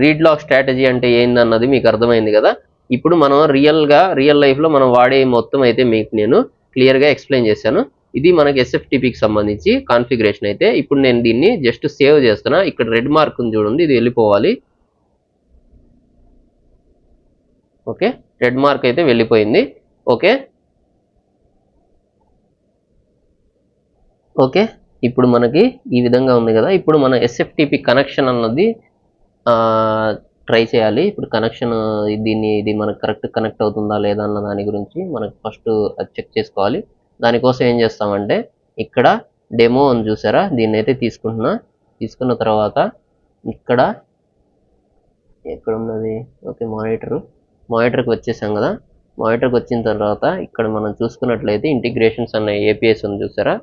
రీడ్ లాక్ స్ట్రాటజీ అంటే ఏందన్నది మీకు అర్థమైంది కదా. ఇప్పుడు మనం రియల్ లైఫ్లో మనం వాడే మొత్తం అయితే మీకు నేను క్లియర్గా ఎక్స్ప్లెయిన్ చేశాను. ఇది మనకి SFTPకి సంబంధించి కాన్ఫిగరేషన్ అయితే. ఇప్పుడు నేను దీన్ని జస్ట్ సేవ్ చేస్తున్నా. ఇక్కడ రెడ్ మార్క్ ఉంది చూడండి, ఇది వెళ్ళిపోవాలి. ఓకే, రెడ్ మార్క్ అయితే వెళ్ళిపోయింది. ఓకే, ఇప్పుడు మనకి ఈ విధంగా ఉంది కదా. ఇప్పుడు మన SFTP కనెక్షన్ అన్నది ట్రై చేయాలి. ఇప్పుడు కనెక్షన్ ఇది మనకు కరెక్ట్ కనెక్ట్ అవుతుందా లేదా అన్న దాని గురించి మనకు ఫస్ట్ అది చెక్ చేసుకోవాలి. దానికోసం ఏం చేస్తామంటే, ఇక్కడ డెమో అని చూసారా, దీన్ని అయితే తీసుకున్న తర్వాత ఇక్కడ ఎక్కడ ఉన్నది, ఓకే మానిటర్కి వచ్చేసాం కదా. మానిటర్కి వచ్చిన తర్వాత ఇక్కడ మనం చూసుకున్నట్లయితే ఇంటిగ్రేషన్స్ అన్న APIs ఉంది చూసారా,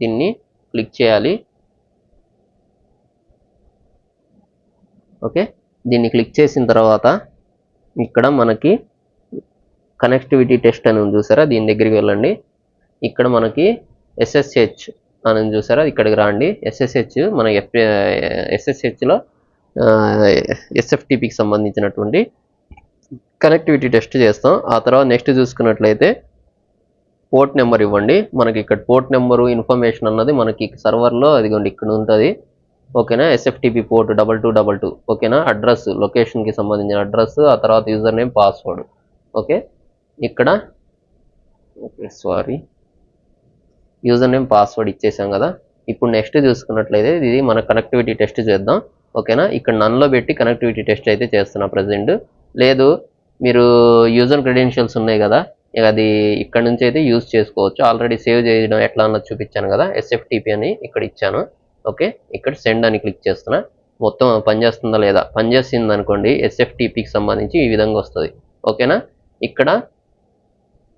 దీన్ని క్లిక్ చేయాలి. ఓకే, దీన్ని క్లిక్ చేసిన తర్వాత ఇక్కడ మనకి కనెక్టివిటీ టెస్ట్ అని చూసారా, దీని దగ్గరికి వెళ్ళండి. ఇక్కడ మనకి SSH అని చూసారా, ఇక్కడికి రండి. SSH మన SSHలో SFTPకి సంబంధించినటువంటి కనెక్టివిటీ టెస్ట్ చేస్తాం. ఆ తర్వాత నెక్స్ట్ చూసుకున్నట్లయితే పోర్ట్ నెంబర్ ఇవ్వండి. మనకి ఇక్కడ పోర్ట్ నెంబరు ఇన్ఫర్మేషన్ అన్నది మనకి సర్వర్లో అదిగోండి ఇక్కడ ఉంటుంది. ఓకేనా? SFTP port 2222. ఓకేనా? అడ్రస్, లొకేషన్కి సంబంధించిన అడ్రస్, ఆ తర్వాత యూజర్ నేమ్, పాస్వర్డ్. ఓకే, ఇక్కడ యూజర్ నేమ్ పాస్వర్డ్ ఇచ్చేసాం కదా. ఇప్పుడు నెక్స్ట్ చూసుకున్నట్లయితే ఇది మన కనెక్టివిటీ టెస్ట్ చేద్దాం. ఓకేనా? ఇక్కడ నన్లో పెట్టి కనెక్టివిటీ టెస్ట్ అయితే చేస్తున్నా ప్రజెంట్. లేదు మీరు యూజర్ క్రెడెన్షియల్స్ ఉన్నాయి కదా, అది ఇక్కడ నుంచి అయితే యూజ్ చేసుకోవచ్చు. ఆల్రెడీ సేవ్ చేయడం ఎట్లా అన్నది చూపించాను కదా, SFTP అని ఇక్కడ ఇచ్చాను. ఓకే, ఇక్కడ సెండ్ అని క్లిక్ చేస్తున్నా. మొత్తం పనిచేస్తుందా లేదా, పనిచేస్తుంది అనుకోండి, SFTPకి సంబంధించి ఈ విధంగా వస్తుంది. ఓకేనా? ఇక్కడ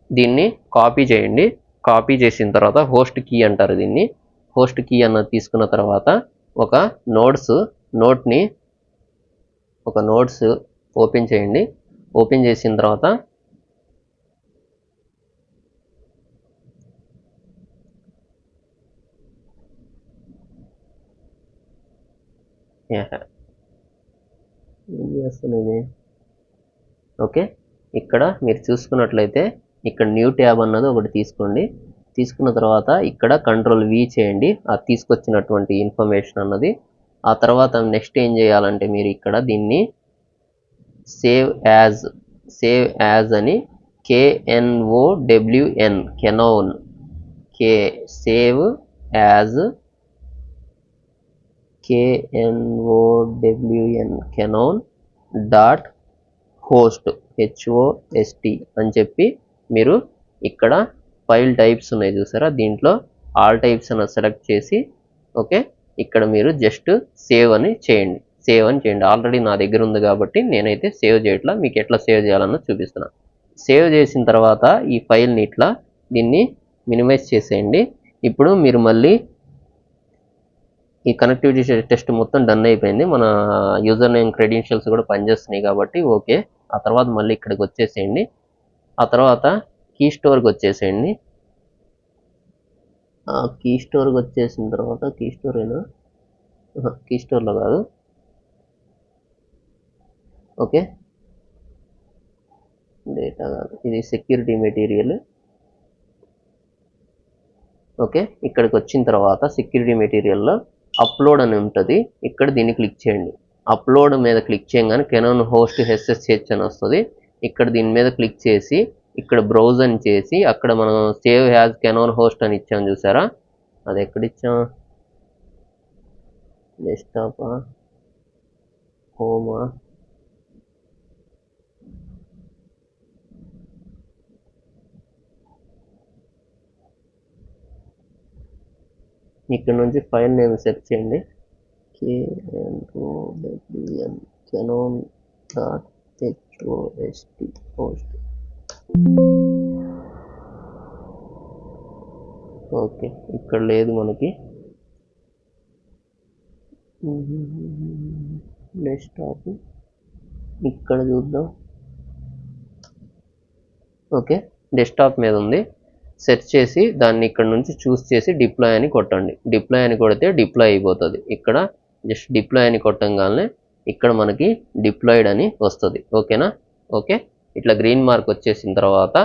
దీన్ని కాపీ చేయండి. కాపీ చేసిన తర్వాత హోస్ట్ కీ అంటారు దీన్ని. హోస్ట్ కీ అన్నది తీసుకున్న తర్వాత ఒక నోట్స్ ఓపెన్ చేయండి. ఓపెన్ చేసిన తర్వాత ఏం చేస్తున్నది. ఓకే, ఇక్కడ మీరు చూసుకున్నట్లయితే ఇక్కడ న్యూ ట్యాబ్ అన్నది ఒకటి తీసుకోండి. తీసుకున్న తర్వాత ఇక్కడ Ctrl+V చేయండి, అది తీసుకొచ్చినటువంటి ఇన్ఫర్మేషన్ అన్నది. ఆ తర్వాత నెక్స్ట్ ఏం చేయాలంటే, మీరు ఇక్కడ దీన్ని సేవ్ యాజ్ అని KNOWN known save as KNOWN known dot host HOST అని చెప్పి మీరు ఇక్కడ ఫైల్ టైప్స్ ఉన్నాయి చూసారా, దీంట్లో ఆల్ టైప్స్ అని సెలెక్ట్ చేసి ఓకే ఇక్కడ మీరు జస్ట్ సేవ్ అని చేయండి. ఆల్రెడీ నా దగ్గర ఉంది కాబట్టి నేనైతే సేవ్ చేయట్లా, మీకు ఎట్లా సేవ్ చేయాలన్నో చూపిస్తున్నా. సేవ్ చేసిన తర్వాత ఈ ఫైల్ని ఇట్లా దీన్ని మినిమైజ్ చేసేయండి. ఇప్పుడు మీరు మళ్ళీ ఈ కనెక్టివిటీ టెస్ట్ మొత్తం డన్ అయిపోయింది, మన యూజర్ నేమ్ క్రెడెన్షియల్స్ కూడా పనిచేస్తున్నాయి కాబట్టి ఓకే. ఆ తర్వాత మళ్ళీ ఇక్కడికి వచ్చేసేయండి. ఆ తర్వాత కీ స్టోర్కి వచ్చేసేయండి. కీ స్టోర్కి వచ్చేసిన తర్వాత కీ స్టోర్లో కాదు ఓకే డేటా కాదు, ఇది సెక్యూరిటీ మెటీరియల్ ఓకే. ఇక్కడికి వచ్చిన తర్వాత సెక్యూరిటీ మెటీరియల్లో అప్లోడ్ అని ఉంటుంది, ఇక్కడ దీన్ని క్లిక్ చేయండి. అప్లోడ్ మీద క్లిక్ చేయగానే కెనాన్ హోస్ట్ SSH అని వస్తుంది. ఇక్కడ దీని మీద క్లిక్ చేసి ఇక్కడ బ్రౌజ్ అని చేసి అక్కడ మనం సేవ్ హ్యాజ్ కెనాన్ హోస్ట్ అని ఇచ్చాం చూసారా, అది ఎక్కడ ఇచ్చాం, డెస్క్టాపా హోమా ఇక్కడ నుంచి ఫైల్ నేమ్ సెర్చ్ చేయండి, KNOWN known dot HOST host okay. ఇక్కడ లేదు మనకి, డెస్క్టాప్ ఇక్కడ చూద్దాం ఓకే. డెస్క్టాప్ మీద ఉంది, సెర్చ్ చేసి దాన్ని ఇక్కడ నుంచి చూస్ చేసి డిప్లాయ్ అని కొట్టండి. డిప్లాయ్ అని కొడితే డిప్లాయ్ అయిపోతుంది. ఇక్కడ జస్ట్ డిప్లాయ్ అని కొట్టంగానే ఇక్కడ మనకి డిప్లాయిడ్ అని వస్తుంది ఓకేనా. ఓకే, ఇట్లా గ్రీన్ మార్క్ వచ్చేసిన తర్వాత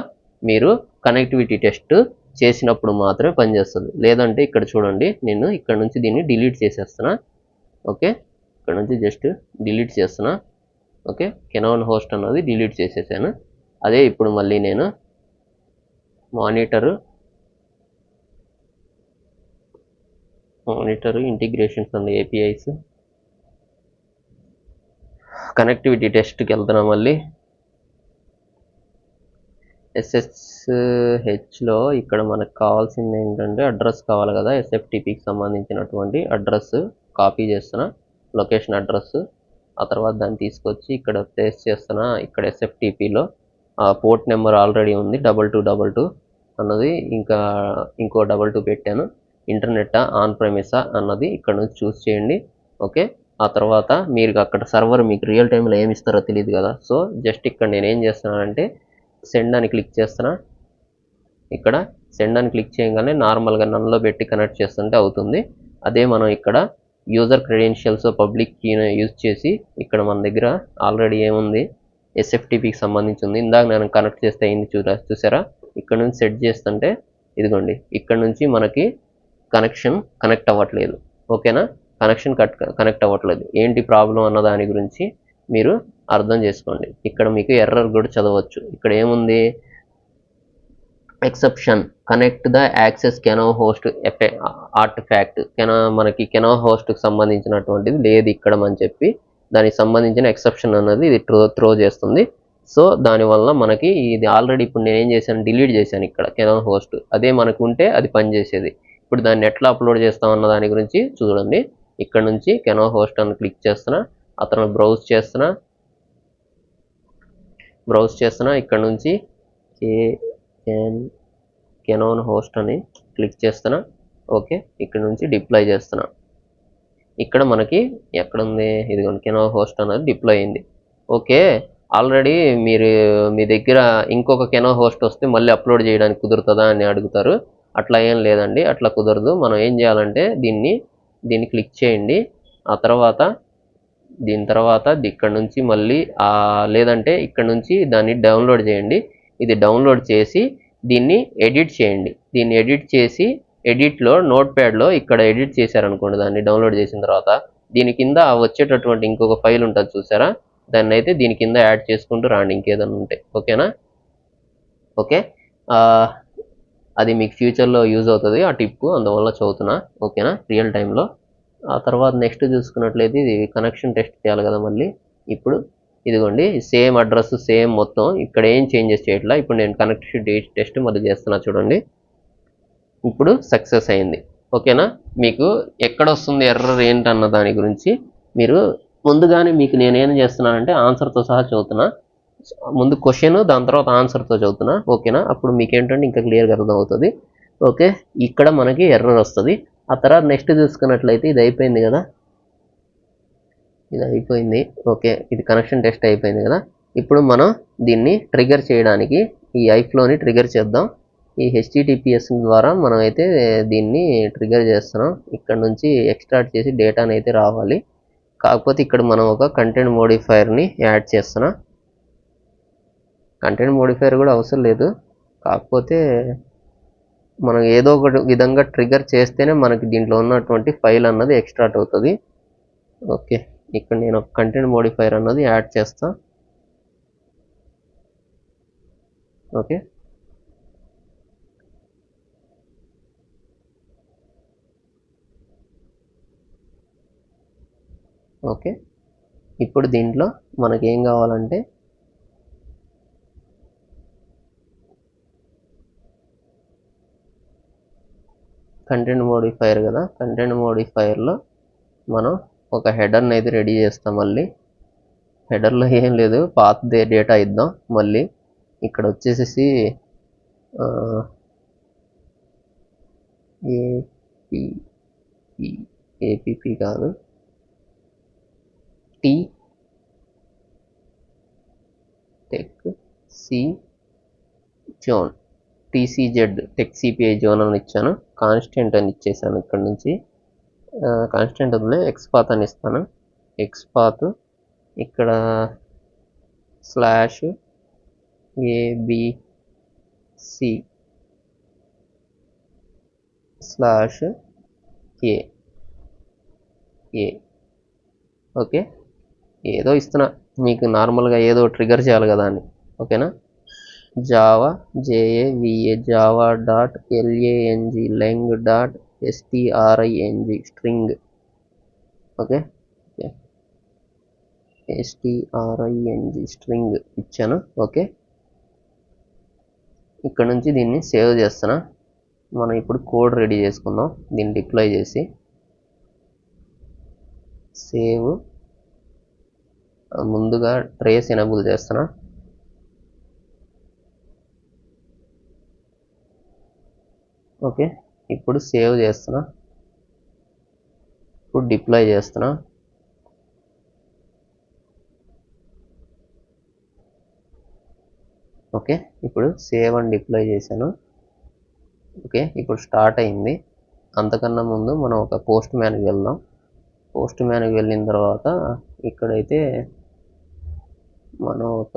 మీరు కనెక్టివిటీ టెస్ట్ చేసినప్పుడు మాత్రమే పనిచేస్తుంది, లేదంటే ఇక్కడ చూడండి నేను ఇక్కడ నుంచి దీన్ని డిలీట్ చేసేస్తున్నా ఓకే. ఇక్కడ నుంచి జస్ట్ డిలీట్ చేస్తున్నా ఓకే. కెనాన్ హోస్ట్ అన్నది డిలీట్ చేసేసాను. అదే ఇప్పుడు మళ్ళీ నేను monitor integrations and APIs connectivity టెస్ట్కి వెళ్తున్నా. మళ్ళీ SSHలో ఇక్కడ మనకు కావాల్సింది ఏంటంటే అడ్రస్ కావాలి కదా, SFTPకి సంబంధించినటువంటి అడ్రస్ కాపీ చేస్తున్నా, లొకేషన్ అడ్రస్. ఆ తర్వాత దాన్ని తీసుకొచ్చి ఇక్కడ ప్లేస్ చేస్తున్నా. ఇక్కడ SFTPలో పోర్ట్ నెంబర్ ఆల్రెడీ ఉంది 2222 అన్నది, ఇంకా ఇంకో 22 పెట్టాను. ఇంటర్నెట్ ఆన్ ప్రెమిసా అన్నది ఇక్కడ నుంచి చూస్ చేయండి ఓకే. ఆ తర్వాత మీరు అక్కడ సర్వర్ మీకు రియల్ టైంలో ఏమి ఇస్తారో తెలియదు కదా, సో జస్ట్ ఇక్కడ నేను ఏం చేస్తున్నానంటే సెండ్ అని క్లిక్ చేస్తున్నా. ఇక్కడ సెండ్ అని క్లిక్ చేయగానే నార్మల్గా నన్లో పెట్టి కనెక్ట్ చేస్తుంటే అవుతుంది. అదే మనం ఇక్కడ యూజర్ క్రెడెన్షియల్స్ పబ్లిక్ కీని యూజ్ చేసి ఇక్కడ మన దగ్గర ఆల్రెడీ ఏముంది SFTPకి సంబంధించి ఉంది. ఇందాక నేను కనెక్ట్ చేస్తే అయింది చూసారా, ఇక్కడ నుంచి సెట్ చేస్తుంటే ఇదిగోండి ఇక్కడ నుంచి మనకి కనెక్ట్ అవ్వట్లేదు ఓకేనా. కనెక్ట్ అవ్వట్లేదు, ఏంటి ప్రాబ్లం అన్న దాని గురించి మీరు అర్థం చేసుకోండి. ఇక్కడ మీకు ఎర్రర్ కూడా చదవచ్చు. ఇక్కడ ఏముంది, exception connect the access canoe host artefact మనకి కెనో హోస్ట్కి సంబంధించినటువంటిది లేదు ఇక్కడ అని చెప్పి దానికి సంబంధించిన ఎక్సెప్షన్ అన్నది ఇది త్రో చేస్తుంది. సో దానివల్ల మనకి ఇది ఆల్రెడీ ఇప్పుడు నేను ఏం చేశాను, డిలీట్ చేశాను ఇక్కడ కెనో హోస్ట్. అదే మనకు ఉంటే అది పనిచేసేది. ఇప్పుడు దాన్ని ఎట్లా అప్లోడ్ చేస్తాం అన్న దాని గురించి చూడండి. ఇక్కడ నుంచి కెనో హోస్ట్ అని క్లిక్ చేస్తున్నా, అతను బ్రౌజ్ చేస్తున్నా. ఇక్కడ నుంచి కెనాన్ హోస్ట్ అని క్లిక్ చేస్తున్నా ఓకే. ఇక్కడ నుంచి డిప్లాయ్ చేస్తున్నా. ఇక్కడ మనకి ఎక్కడ ఉంది, ఇదిగోండి కెనాన్ హోస్ట్ అనేది డిప్లాయ్ అయింది ఓకే. ఆల్రెడీ మీ దగ్గర ఇంకొక కెనో హోస్ట్ వస్తే మళ్ళీ అప్లోడ్ చేయడానికి కుదురుతుందా అని అడుగుతారు. అట్లా ఏం లేదండి, అట్లా కుదరదు. మనం ఏం చేయాలంటే దీన్ని క్లిక్ చేయండి. ఆ తర్వాత దీని తర్వాత ఇక్కడ నుంచి మళ్ళీ లేదంటే ఇక్కడ నుంచి దాన్ని డౌన్లోడ్ చేయండి. ఇది డౌన్లోడ్ చేసి దీన్ని ఎడిట్ చేయండి. దీన్ని ఎడిట్ చేసి ఎడిట్లో నోట్ ప్యాడ్లో ఇక్కడ ఎడిట్ చేశారనుకోండి, దాన్ని డౌన్లోడ్ చేసిన తర్వాత దీని కింద వచ్చేటటువంటి ఇంకొక ఫైల్ ఉంటుంది చూసారా, దాన్ని అయితే దీని కింద యాడ్ చేసుకుంటూ రాండి ఇంకేదన్నా ఉంటే ఓకేనా. ఓకే, అది మీకు ఫ్యూచర్లో యూజ్ అవుతుంది ఆ టిప్, అందువల్ల చదువుతున్నా. ఓకేనా, రియల్ టైంలో. ఆ తర్వాత నెక్స్ట్ చూసుకున్నట్లయితే ఇది కనెక్షన్ టెస్ట్ చేయాలి కదా మళ్ళీ. ఇప్పుడు ఇదిగోండి సేమ్ అడ్రస్ సేమ్ మొత్తం, ఇక్కడ ఏం చేంజెస్ చేయట్లా. ఇప్పుడు నేను కనెక్షన్ టెస్ట్ మళ్ళీ చేస్తున్నా చూడండి. ఇప్పుడు సక్సెస్ అయింది. ఓకేనా, మీకు ఎక్కడ వస్తుంది ఎర్రర్ ఏంటన్న దాని గురించి మీరు ముందుగానే మీకు నేనేం చేస్తున్నానంటే ఆన్సర్తో సహా చదువుతున్నా. ముందు క్వశ్చన్, దాని తర్వాత ఆన్సర్తో చదువుతున్నా. ఓకేనా, అప్పుడు మీకు ఏంటంటే ఇంకా క్లియర్గా అర్థం అవుతుంది. ఓకే, ఇక్కడ మనకి ఎర్రర్ వస్తుంది. ఆ తర్వాత నెక్స్ట్ చూసుకున్నట్లయితే ఇది అయిపోయింది కదా, ఇది అయిపోయింది. ఓకే, ఇది కనెక్షన్ టెస్ట్ అయిపోయింది కదా. ఇప్పుడు మనం దీన్ని ట్రిగర్ చేయడానికి ఈ ఐఫ్లోని ట్రిగర్ చేద్దాం. ఈ హెచ్టిటిపిఎస్ ద్వారా మనం అయితే దీన్ని ట్రిగర్ చేస్తున్నాం. ఇక్కడ నుంచి ఎక్స్ట్రాక్ట్ చేసి డేటాని అయితే రావాలి. కాకపోతే ఇక్కడ మనం ఒక కంటెంట్ మోడిఫైయర్ని యాడ్ చేస్తున్నాం. కంటెంట్ మోడిఫైయర్ కూడా అవసరం లేదు, కాకపోతే మనం ఏదో ఒక విధంగా ట్రిగర్ చేస్తేనే మనకి దీంట్లో ఉన్నటువంటి ఫైల్ అన్నది ఎక్స్ట్రాక్ట్ అవుతుంది. ఓకే, ఇక్కడ నేను ఒక కంటెంట్ మోడిఫైయర్ అన్నది యాడ్ చేస్తా. ఓకే, ఓకే, ఇప్పుడు దీంట్లో మనకి ఏం కావాలంటే కంటెంట్ మోడిఫైయర్ కదా, కంటెంట్ మోడిఫైయర్లో మనం ఒక హెడర్ని అయితే రెడీ చేస్తాం. మళ్ళీ హెడర్లో ఏం లేదు, పాత్ డేటా ఇద్దాం. మళ్ళీ ఇక్కడ వచ్చేసేసి ఏపీపీ కాదు, tech C zone, TCZ tech CPI zone అని ఇచ్చాను. కాన్స్టెంట్ అని ఇచ్చేసాను. ఇక్కడ నుంచి కాన్స్టెంట్ వదిలే ఎక్స్పాత్ అని ఇస్తాను. ఎక్స్పాత్ ఇక్కడ స్లాష్ ఏబిసి స్లాష్ ఏ. ఓకే, ఏదో ఇస్తున్నా మీకు, నార్మల్గా ఏదో ట్రిగర్ చేయాలి కదా అని. ఓకేనా, Java JAVA Java dot LANG lang dot STRING string. Okay, STRING string ఇచ్చాను. ఓకే, ఇక్కడ నుంచి దీన్ని సేవ్ చేస్తున్నా. మనం ఇప్పుడు కోడ్ రెడీ చేసుకుందాం. దీన్ని డిప్లాయ్ చేసి సేవ్, ముందుగా ట్రేస్ ఎనేబుల్ చేస్తున్నా. ఓకే, ఇప్పుడు సేవ్ చేస్తున్నా. ఇప్పుడు డిప్లాయ్ చేస్తున్నా. ఓకే, ఇప్పుడు సేవ్ అండ్ డిప్లాయ్ చేశాను. ఓకే, ఇప్పుడు స్టార్ట్ అయింది. అంతకన్నా ముందు మనం ఒక పోస్ట్ మ్యాన్కి వెళ్దాం. పోస్ట్ మ్యాన్కి వెళ్ళిన తర్వాత ఇక్కడైతే మనం ఒక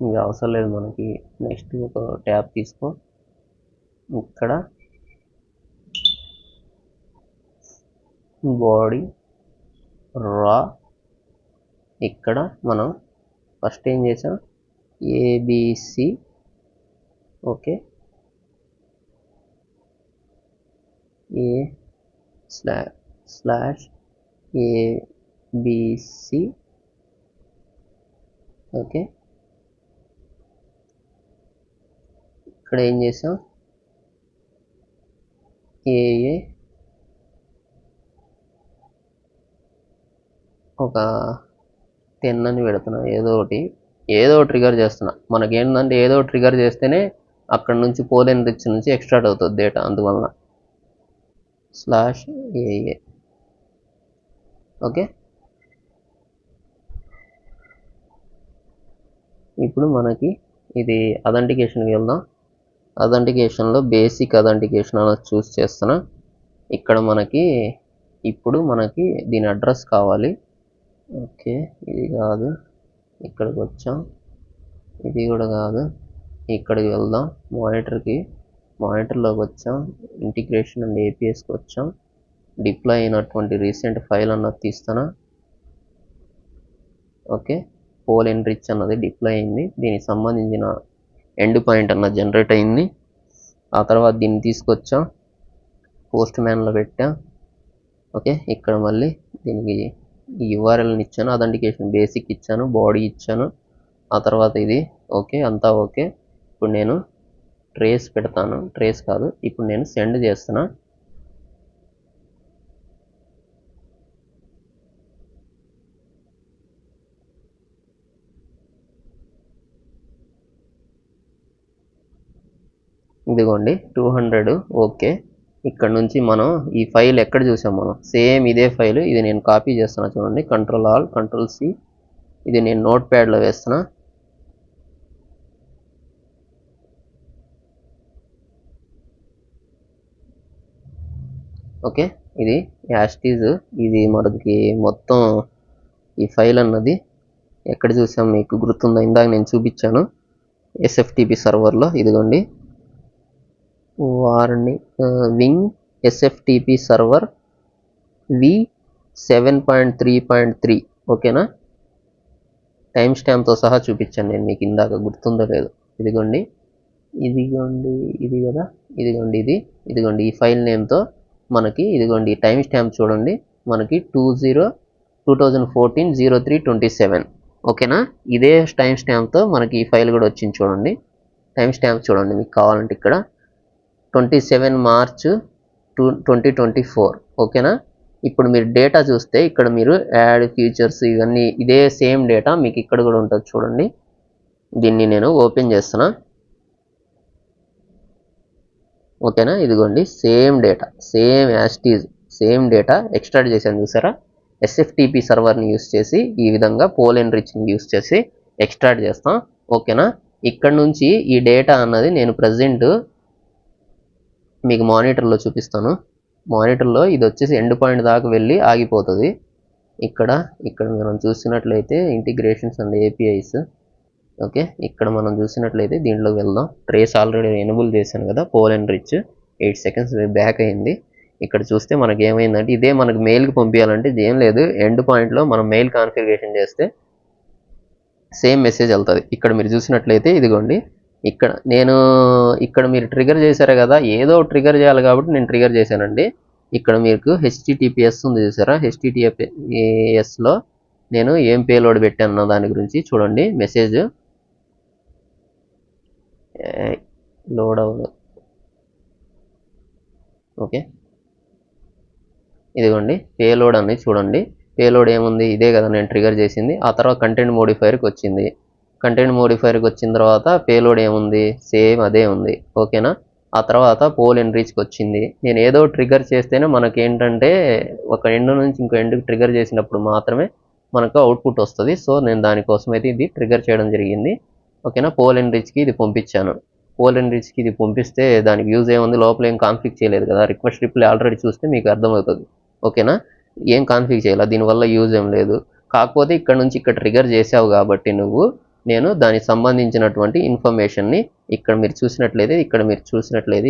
ఇంకా అవసరం లేదు మనకి. నెక్స్ట్ ఒక ట్యాబ్ తీసుకో, ఇక్కడ బాడీ రా, ఇక్కడ మనం ఫస్ట్ ఏం చేసాం ఏబిసి. ఓకే, ఏ స్లాష్ ఏబిసి. ఓకే, ఇక్కడ ఏం చేసాం ఏఏ ఒక 10 అని పెడుతున్నా. ఏదో ఒకటి ట్రిగర్ చేస్తున్నా. మనకేంటంటే ఏదో ట్రిగర్ చేస్తేనే అక్కడ నుంచి పోలెన్ రిచ్ నుంచి ఎక్స్ట్రాక్ట్ అవుతుంది డేటా, అందువలన స్లాష్ ఏఏ. ఓకే, ఇప్పుడు మనకి ఇది అథెంటికేషన్కి వెళ్దాం. అథెంటికేషన్లో బేసిక్ అథెంటికేషన్ అనేది చూస్ చేస్తున్నా. ఇక్కడ మనకి ఇప్పుడు దీని అడ్రస్ కావాలి. ఓకే, ఇది కాదు, ఇక్కడికి వచ్చాం. ఇది కూడా కాదు, ఇక్కడికి వెళ్దాం. మానిటర్లోకి వచ్చాం, ఇంటిగ్రేషన్ అండ్ ఏపీఎస్కి వచ్చాం. డిప్లాయ్ అయినటువంటి రీసెంట్ ఫైల్ అన్నది తీస్తానా. ఓకే, పోల్ ఎన్రిచ్ అన్నది డిప్లాయ్ అయింది. దీనికి సంబంధించిన ఎండ్ పాయింట్ అన్నది జనరేట్ అయింది. ఆ తర్వాత దీన్ని తీసుకొచ్చా, పోస్ట్ మ్యాన్లో పెట్టా. ఓకే, ఇక్కడ మళ్ళీ దీనికి ఈ యూఆర్ఎల్ని ఇచ్చాను, అథెంటికేషన్ బేసిక్ ఇచ్చాను, బాడీ ఇచ్చాను. ఆ తర్వాత ఇది ఓకే, అంతా ఓకే. ఇప్పుడు నేను ట్రేస్ పెడతాను, ట్రేస్ కాదు, ఇప్పుడు నేను సెండ్ చేస్తున్నా. ఇదిగోండి 200 ఓకే. ఇక్కడ నుంచి మనం ఈ ఫైల్ ఎక్కడ చూసాం, మనం సేమ్ ఇదే ఫైల్. ఇది నేను కాపీ చేస్తున్నా చూడండి, కంట్రోల్ ఆల్ కంట్రోల్ సి. ఇది నేను నోట్ ప్యాడ్లో వేస్తున్నా. ఓకే, ఇది యాస్టీజ్. ఇది మనకి మొత్తం ఈ ఫైల్ అన్నది ఎక్కడ చూసాం మీకు గుర్తుందా, ఇందాక నేను చూపించాను ఎస్ఎఫ్టిపి సర్వర్లో. ఇదిగోండి వింగ్ ఎస్ఎఫ్టిపి సర్వర్ v7.3.3 ఓకేనా. టైం స్టాంప్తో సహా చూపించాను నేను మీకు ఇందాక, గుర్తుందో లేదు. ఇదిగోండి ఇది కదా, ఇదిగోండి ఈ ఫైల్ నేమ్తో మనకి ఇదిగోండి టైం స్టాంప్ చూడండి, మనకి 2014-03-27 ఓకేనా. ఇదే టైం స్టాంప్తో మనకి ఈ ఫైల్ కూడా వచ్చింది చూడండి. టైం స్టాంప్ చూడండి మీకు కావాలంటే ఇక్కడ 27 మార్చ్ 2024 ఓకేనా. ఇప్పుడు మీరు డేటా చూస్తే ఇక్కడ మీరు యాడ్ ఫీచర్స్ ఇవన్నీ ఇదే సేమ్ డేటా మీకు ఇక్కడ కూడా ఉంటుంది చూడండి. దీన్ని నేను ఓపెన్ చేస్తున్నా ఓకేనా. ఇదిగోండి సేమ్ డేటా, సేమ్ యాస్టీజ్ సేమ్ డేటా ఎక్స్ట్రాక్ట్ చేశాను చూసారా. ఎస్ఎఫ్టిపి సర్వర్ని యూస్ చేసి ఈ విధంగా పోల్ ఎన్రిచ్ని యూస్ చేసి ఎక్స్ట్రాక్ట్ చేస్తాం ఓకేనా. ఇక్కడ నుంచి ఈ డేటా అన్నది నేను ప్రజెంట్ మీకు మానిటర్లో చూపిస్తాను. మానిటర్లో ఇది వచ్చేసి ఎండ్ పాయింట్ దాకా వెళ్ళి ఆగిపోతుంది. ఇక్కడ మనం చూసినట్లయితే ఇంటిగ్రేషన్స్ అండ్ ఏపీఐస్ ఓకే. ఇక్కడ మనం చూసినట్లయితే దీంట్లోకి వెళ్దాం. ట్రేస్ ఆల్రెడీ ఎనేబుల్ చేశాను కదా, పోల్ ఎన్రిచ్ 8 సెకండ్స్ బ్యాక్ అయింది. ఇక్కడ చూస్తే మనకి ఏమైందంటే ఇదే మనకు మెయిల్కి పంపించాలంటే ఇది ఏం లేదు, ఎండ్ పాయింట్లో మనం మెయిల్ కాన్ఫిగరేషన్ చేస్తే సేమ్ మెసేజ్ వెళ్తుంది. ఇక్కడ మీరు చూసినట్లయితే ఇదిగోండి ఇక్కడ మీరు ట్రిగర్ చేశారు కదా, ఏదో ట్రిగర్ చేయాలి కాబట్టి నేను ట్రిగర్ చేశానండి. ఇక్కడ మీకు హెచ్టిటిపిఎస్ ఉంది చూసారా, హెచ్టిటిపిఎస్లో నేను ఏం పేలోడ్ పెట్టాను దాని గురించి చూడండి. మెసేజ్ లోడ్ అవ్వదు ఓకే. ఇదిగోండి పేలోడ్ అని చూడండి. పేలోడ్ ఏముంది, ఇదే కదా నేను ట్రిగర్ చేసింది. ఆ తర్వాత కంటెంట్ మోడిఫైర్కి వచ్చింది. కంటెంట్ మోడిఫైర్కి వచ్చిన తర్వాత పేలోడ్ ఏముంది, సేమ్ అదే ఉంది ఓకేనా. ఆ తర్వాత పోల్ ఎన్రిచ్కి వచ్చింది. నేను ఏదో ట్రిగర్ చేస్తేనే మనకి ఏంటంటే ఒక ఎండ్ నుంచి ఇంకో ఎండ్కి ట్రిగర్ చేసినప్పుడు మాత్రమే మనకు అవుట్పుట్ వస్తుంది. సో నేను దానికోసం అయితే ఇది ట్రిగర్ చేయడం జరిగింది ఓకేనా. పోల్ ఎన్రిచ్కి ఇది పంపించాను. పోల్ ఎన్రిచ్కి ఇది పంపిస్తే దానికి యూజ్ ఏముంది, లోపల ఏం కాన్ఫిగ్ చేయలేదు కదా. రిక్వెస్ట్ రిప్లై ఆల్రెడీ చూస్తే మీకు అర్థమవుతుంది ఓకేనా. ఏం కాన్ఫిగ్ చేయాలి, దీనివల్ల యూజ్ ఏం లేదు. కాకపోతే ఇక్కడ నుంచి ఇక్కడ ట్రిగర్ చేసావు కాబట్టి నేను దానికి సంబంధించినటువంటి ఇన్ఫర్మేషన్ని ఇక్కడ మీరు చూసినట్లయితే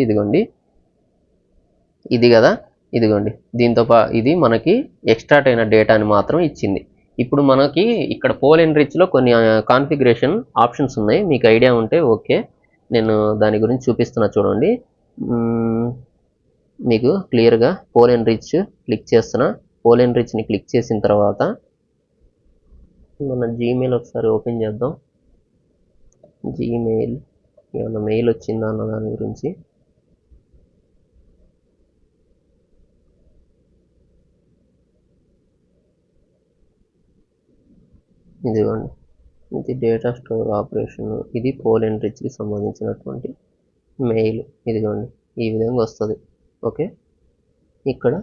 ఇదిగోండి ఇది కదా, ఇదిగోండి దీంతో ఇది మనకి ఎక్స్ట్రాక్ట్ అయిన డేటాని మాత్రం ఇచ్చింది. ఇప్పుడు మనకి ఇక్కడ పోల్ ఎన్రిచ్లో కొన్ని కాన్ఫిగరేషన్ ఆప్షన్స్ ఉన్నాయి, మీకు ఐడియా ఉంటే ఓకే. నేను దాని గురించి చూపిస్తున్నా చూడండి. మీకు క్లియర్గా పోల్ ఎన్రిచ్ క్లిక్ చేస్తున్నా. పోల్ ఎన్రిచ్ని క్లిక్ చేసిన తర్వాత మన జీమెయిల్ ఒకసారి ఓపెన్ చేద్దాం. జీమెయిల్ ఏమన్నా మెయిల్ వచ్చిందా అన్న దాని గురించి ఇదిగోండి, ఇది డేటా స్టోర్ ఆపరేషన్, ఇది పోల్ ఎన్రిచ్కి సంబంధించినటువంటి మెయిల్. ఇదిగోండి ఈ విధంగా వస్తుంది ఓకే. ఇక్కడ